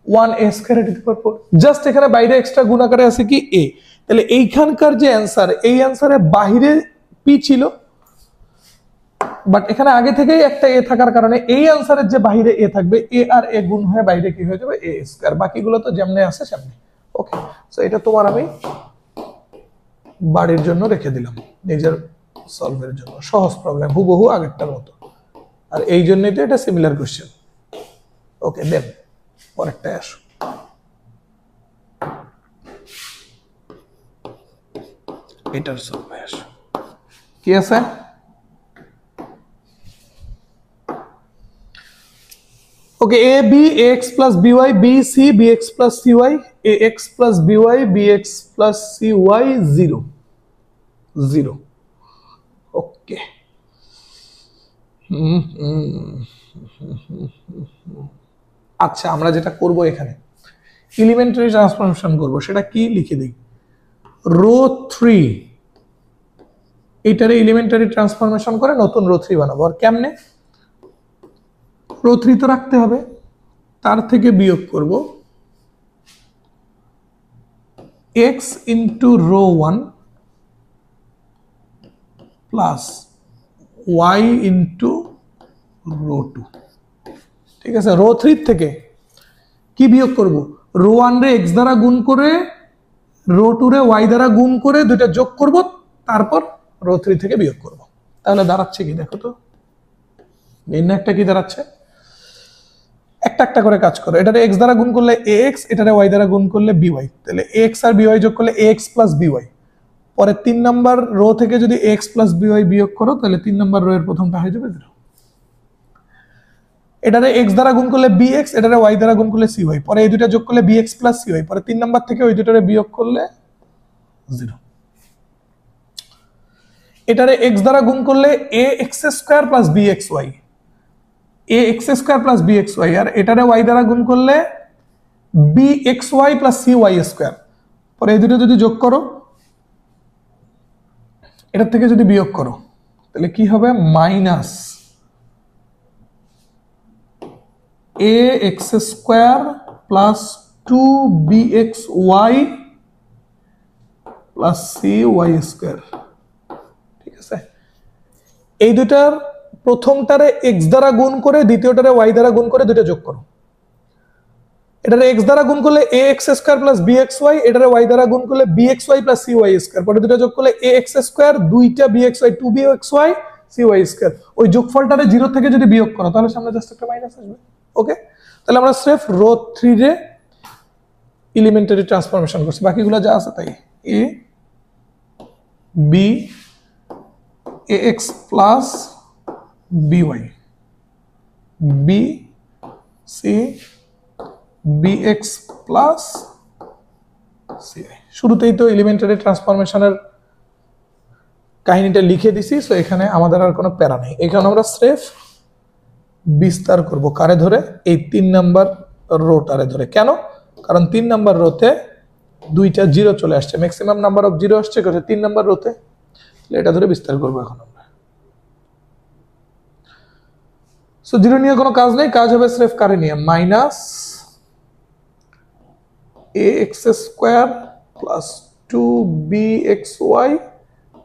1 a square a to the power 4। Just এখানে বাইরে এক্সট্রা গুণ আকারে আছে কি a। তাহলে এইখানকার যে অ্যান্সার, এই অ্যান্সারে বাইরে p ছিল, বাট এখানে আগে থেকেই একটা এ থাকার কারণে এই অ্যান্সারের যে বাইরে এ থাকবে, এ আর এ গুণ হয়ে বাইরে কি হয়ে যাবে? এ স্কয়ার। বাকিগুলো তো যেমনে আছে সেমনি। ওকে, সো এটা তোমার আমি বাড়ির জন্য রেখে দিলাম, নিজের সলভের জন্য। সহজ প্রবলেম, হুবহু আগেরটার মতো। আর এই জন্যই তো এটা সিমিলার কোশ্চেন। ওকে, দেন পরেরটায় আসো। এটার সলভে আসো। কি আছে? Okay, a b ax plus by, b c bx plus cy, ax plus by bx plus cy 0 0। Okay, আচ্ছা, আমরা যেটা করব এখানে এলিমেন্টারি ট্রান্সফরমেশন করব, সেটা কি লিখে দেই। রো 3 এটারে এলিমেন্টারি ট্রান্সফরমেশন করে নতুন রো 3 বানাবো। আর কেমনে? রো 3 তো রাখতে হবে, তার থেকে বিয়োগ করব x into row 1 plus y into row 2। ঠিক আছে, রো 3 থেকে কি বিয়োগ করব? রো 1 রে x দ্বারা গুণ করে, রো 2 রে y দ্বারা গুণ করে দুইটা যোগ করব, তারপর রো 3 থেকে বিয়োগ করব। তাহলে দাঁড়াচ্ছে কি দেখো তো, নির্ণয়টা কি দাঁড়াচ্ছে? একটা একটা করে কাজ করো। এটারে x দ্বারা গুণ করলে ax, এটারে y দ্বারা গুণ করলে by। তাহলে x আর by যোগ করলে ax প্লাস by। পরে 3 নাম্বার রো থেকে যদি x প্লাস by বিয়োগ করো, তাহলে 3 নাম্বার রো এর প্রথমটা হয়ে যাবে 0। এটারে x দ্বারা গুণ করলে bx, এটারে y দ্বারা গুণ করলে cy। পরে এই দুটো যোগ করলে bx প্লাস cy। পরে 3 নাম্বার থেকে ওই দুটোরে বিয়োগ করলে 0। এটারে x দ্বারা গুণ করলে ax square plus bxy, ax square plus bxy। আর এটারে y দ্বারা গুণ করলে bxy প্লাস cy স্কয়ার। পরে এই দুটো যদি যোগ করো, এটার থেকে যদি বিয়োগ করো, তাহলে কি হবে? Minus ax square plus 2bxy plus cy square. ঠিক আছে, এই দুটার প্রথমটারে x দ্বারা গুণ করে, দ্বিতীয়টারে y দ্বারা গুণ করে দুটো যোগ করো। এটারে x দ্বারা গুণ করলে ax স্কয়ার প্লাস bxy, এটারে y দ্বারা গুণ করলে bxy প্লাস cy স্কয়ার, পরে দুটো যোগ করলে ax স্কয়ার, দুইটা bxy 2bxy cy স্কয়ার। ওই যোগফলটারে 0 থেকে যদি বিয়োগ করো তাহলে সামনে জাস্ট একটা মাইনাস আসবে। ওকে, তাহলে আমরা স্রেফ রো 3 রে এলিমেন্টারি ট্রান্সফরমেশন করছি, বাকিগুলো যা আছে তাই। a b ax plus by b c bx plus ci। শুরুতেই তো এলিমেন্টারি ট্রান্সফরমেশনের কাহিনীটা লিখে দিছি, সো এখানে আমাদের আর কোনো প্যারা নেই। এখানে আমরা স্রেফ বিস্তার করব কারে ধরে, এই 3 নাম্বার রোটারে ধরে। কেন? কারণ 3 নাম্বার রোতে দুইটা জিরো চলে আসছে, ম্যাক্সিমাম নাম্বার অফ জিরো আসছে কোথায়? 3 নাম্বার রোতে। এটা ধরে বিস্তার করব এখন আমরা। সো জিরো নিয়ে কোনো কাজ নেই, কাজ হবে স্রেফ কারে নিয়ে, minus ax square plus 2bxy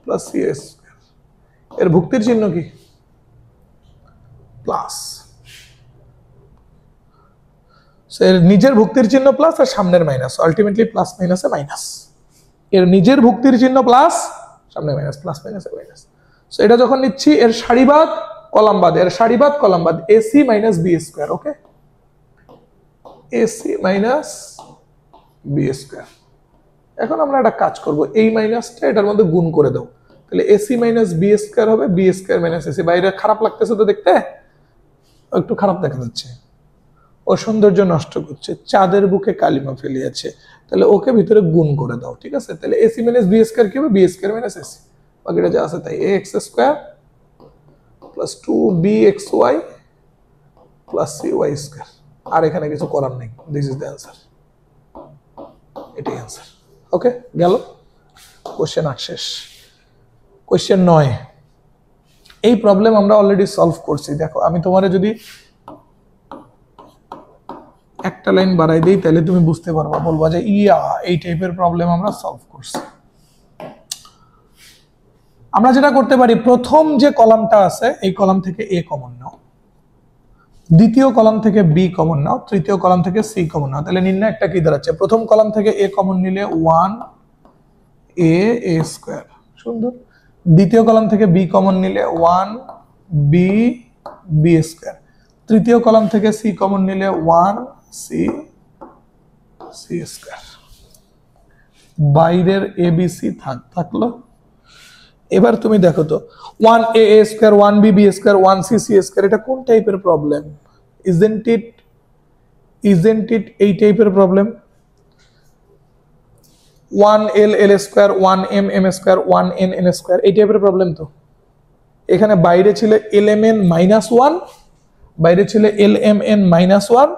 plus c square. এর ভুক্তির চিহ্ন কি? প্লাস। এর নিজের ভুক্তির চিহ্ন প্লাস আর সামনের মাইনাস, আলটিমেটলি প্লাস মাইনাসে মাইনাস। এর নিজের ভুক্তির চিহ্ন প্লাস, সামনে মাইনাস, প্লাস মাইনাসে মাইনাস। সো এটা যখন নিচ্ছি এর সারিবাদ কলামবাদ, এর সারিবাদ কলামবাদ, ac মাইনাস b স্কয়ার। ওকে, ac মাইনাস b স্কয়ার। এখন আমরা একটা কাজ করব, এই মাইনাসটা এটার মধ্যে গুণ করে দাও, তাহলে ac মাইনাস b স্কয়ার হবে b স্কয়ার মাইনাস ac। বাইরে খারাপ লাগতেছে তো দেখতে, একটু খারাপ দেখা যাচ্ছে, ও সৌন্দর্য নষ্ট করছে, চাঁদের বুকে কালিমা ফেলিয়েছে, তাহলে ওকে ভিতরে গুণ করে দাও। ঠিক আছে, তাহলে ac মাইনাস b স্কয়ার কি হবে? b স্কয়ার মাইনাস ac, বাকিটা যা আছে তাই। ax square plus 2bxy plus cy square. আর এখানে কিছু করার নেই, দিস ইজ দ্য অ্যান্সার, এটাই অ্যান্সার। ওকে, গেল কোশ্চেন 8 শেষ। কোশ্চেন 9, এই প্রবলেম আমরা অলরেডি সলভ করছি। দেখো আমি তোমারে যদি একটা লাইন বাড়াই দেই তাহলে তুমি বুঝতে পারবা, বলবা যে ইয়া এই টাইপের প্রবলেম আমরা সলভ করছি। আমরা যেটা করতে পারি, প্রথম যে কলামটা আছে এই কলাম থেকে a কমন নাও, দ্বিতীয় কলাম থেকে b কমন নাও, তৃতীয় কলাম থেকে c কমন নাও। তাহলে নির্ণয় একটা কি দাঁড়াচ্ছে? প্রথম কলাম থেকে a কমন নিলে 1a স্কয়ার, সুন্দর। দ্বিতীয় কলাম থেকে b কমন নিলে 1b স্কয়ার। তৃতীয় কলাম থেকে c কমন নিলে 1c স্কয়ার। বাইরের abc থাকলো। এবার তুমি দেখো তো 1a square 1b square 1c square, এটা কোন টাইপের প্রবলেম? ইজন্ট ইট এই টাইপের problem? 1l square 1m square 1n square, এই টাইপের প্রবলেম তো। এখানে বাইরে ছিল lmn মাইনাস 1, বাইরে ছিল lmn মাইনাস 1,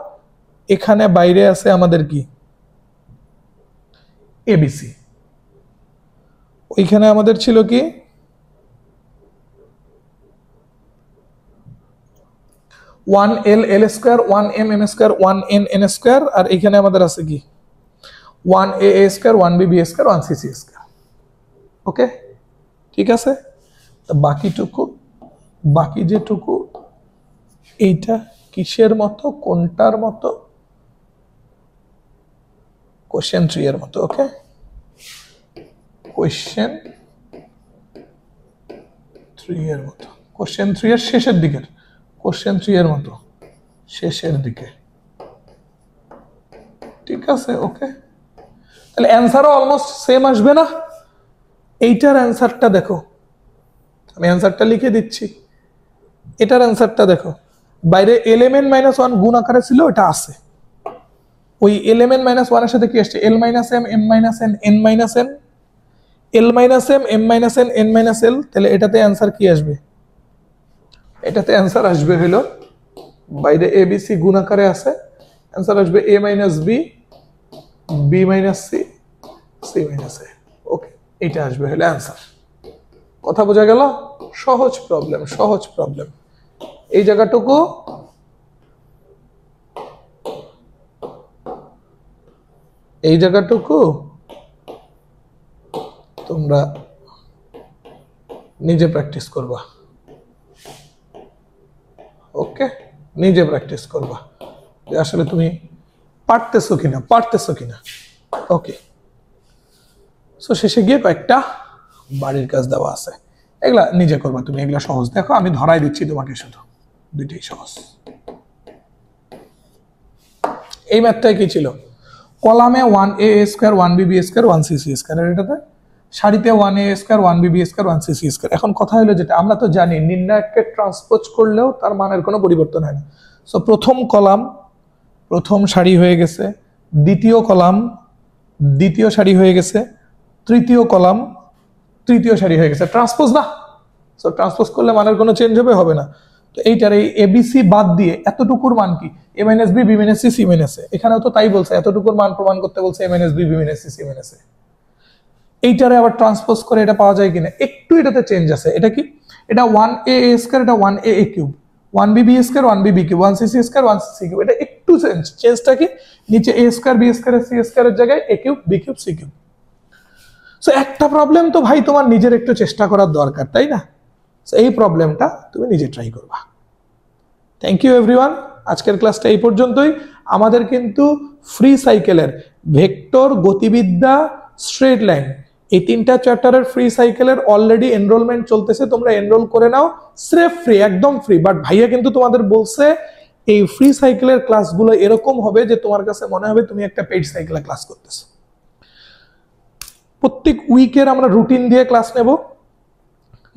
এখানে বাইরে আছে আমাদের কি? abc। ওইখানে আমাদের ছিল কি? 1l square 1m square 1n square, আর এখানে আমাদের আছে কি? 1a square 1b square 1c square. ওকে, ঠিক আছে। তো বাকি যেটুকু এইটা কিসের মতো, কোনটার মতো? কোশ্চেন 3 এর মতো। ওকে, কোশ্চেন 3 এর মতো, কোশ্চেন 3 এর শেষের দিকের, কোশ্চেন 3 এর মতো শেষের দিকে। ঠিক আছে, ওকে। তাহলে অ্যান্সারও অলমোস্ট সেম আসবে না? এইটার অ্যান্সারটা দেখো, আমি অ্যান্সারটা লিখে দিচ্ছি। এটার অ্যান্সারটা দেখো, বাইরে lmn মাইনাস 1 গুণ আকারে ছিল, এটা আছে। ওই lmn মাইনাস 1 এর সাথে কি আসছে? l minus m m minus n n minus n, l minus m m minus n n minus l। তাহলে এটাতে অ্যান্সার কি আসবে? এটাতে অ্যান্সার আসবে হলো, বাইরে abc গুণ আকারে আছে, অ্যান্সার আসবে a minus b b minus c c minus a। ওকে, এটা আসবে হলো অ্যান্সার। কথা বোঝা গেল? সহজ প্রবলেম, সহজ প্রবলেম। এই জায়গাটুকু তোমরা নিজে প্র্যাকটিস করবা। ওকে, নিজে প্র্যাকটিস করবা যে আসলে তুমি পারতেছো কিনা ওকে। সো শেষে গিয়ে কয়েকটা বাড়ির কাজ দেওয়া আছে, এগুলা নিজে করবা তুমি, এগুলা সহজ। দেখো আমি ধরাই দিচ্ছি তোমাকে, শুধু দুইটাই সহজ। এই ম্যাথটাই কি ছিল, কলামে 1a square 1bb square 1cc square, এটাতে সারিতে 1a square 1bb square 1cc square. এখন কথা হলো যেটা আমরা তো জানি নির্ণায়ককে ট্রান্সপোজ করলেও তার মানের কোনো পরিবর্তন হয় না। সো প্রথম কলাম প্রথম সারি হয়ে গেছে, দ্বিতীয় কলাম দ্বিতীয় সারি হয়ে গেছে, তৃতীয় কলাম তৃতীয় সারি হয়ে গেছে, ট্রান্সপোজ না। সো ট্রান্সপোজ করলে মানের কোনো চেঞ্জ হবে না। তো এইটার এই এবিসি বাদ দিয়ে এতটুকুর মান কি, A minus B B minus C C minus A, এখানেও তো তাই বলছে, এতটুকুর মান প্রমাণ করতে বলছে A minus B B minus C C minus A. এইটারে আবার ট্রান্সপোজ করে এটা পাওয়া যায় কিনা, একটু এটাতে চেঞ্জ আছে। এটা কি, এটা 1a স্কয়ার, এটা 1a cube, 1bb square 1bb cube, 1cc square 1cc cube, এটা একটু চেঞ্জটা কি, নিচে a square b square c স্কয়ারের জায়গায় a cube b cube c cube. So একটা প্রবলেম তো ভাই তোমার নিজের একটু চেষ্টা করার দরকার, তাই না? সো এই প্রবলেমটা তুমি নিজে ট্রাই করবা। থ্যাংক ইউ এভরিওয়ান, আজকের ক্লাসটা এই পর্যন্তই। আমাদের কিন্তু ফ্রি সাইকেলের ভেক্টর, গতিবিদ্যা, স্ট্রেট লাইন, এই তিনটা চ্যাপ্টারের ফ্রি সাইকেলের অলরেডি এনরোলমেন্ট চলতেছে, তোমরা এনরোল করে নাও, স্রেফ ফ্রি, একদম ফ্রি। বাট ভাইয়া কিন্তু তোমাদের বলছে এই ফ্রি সাইকেলের ক্লাসগুলো এরকম হবে যে তোমার কাছে মনে হবে তুমি একটা পেইড সাইকেলে ক্লাস করতেছো। প্রত্যেক উইকের আমরা রুটিন দিয়ে ক্লাস নেব,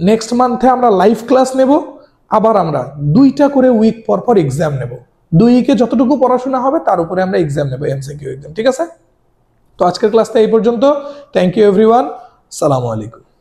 নেক্সট মান্থে আমরা লাইভ ক্লাস নেব, আবার আমরা 2টা করে উইক পর পর এক্সাম নেব। 2 উইকে যতটুকু পড়াশোনা হবে তার উপরে আমরা এক্সাম নেব, এমসিকিউ এক্সাম, ঠিক আছে? তো আজকের ক্লাসটা এই পর্যন্ত। থ্যাংক ইউ এভরিওয়ান, আসসালামু আলাইকুম।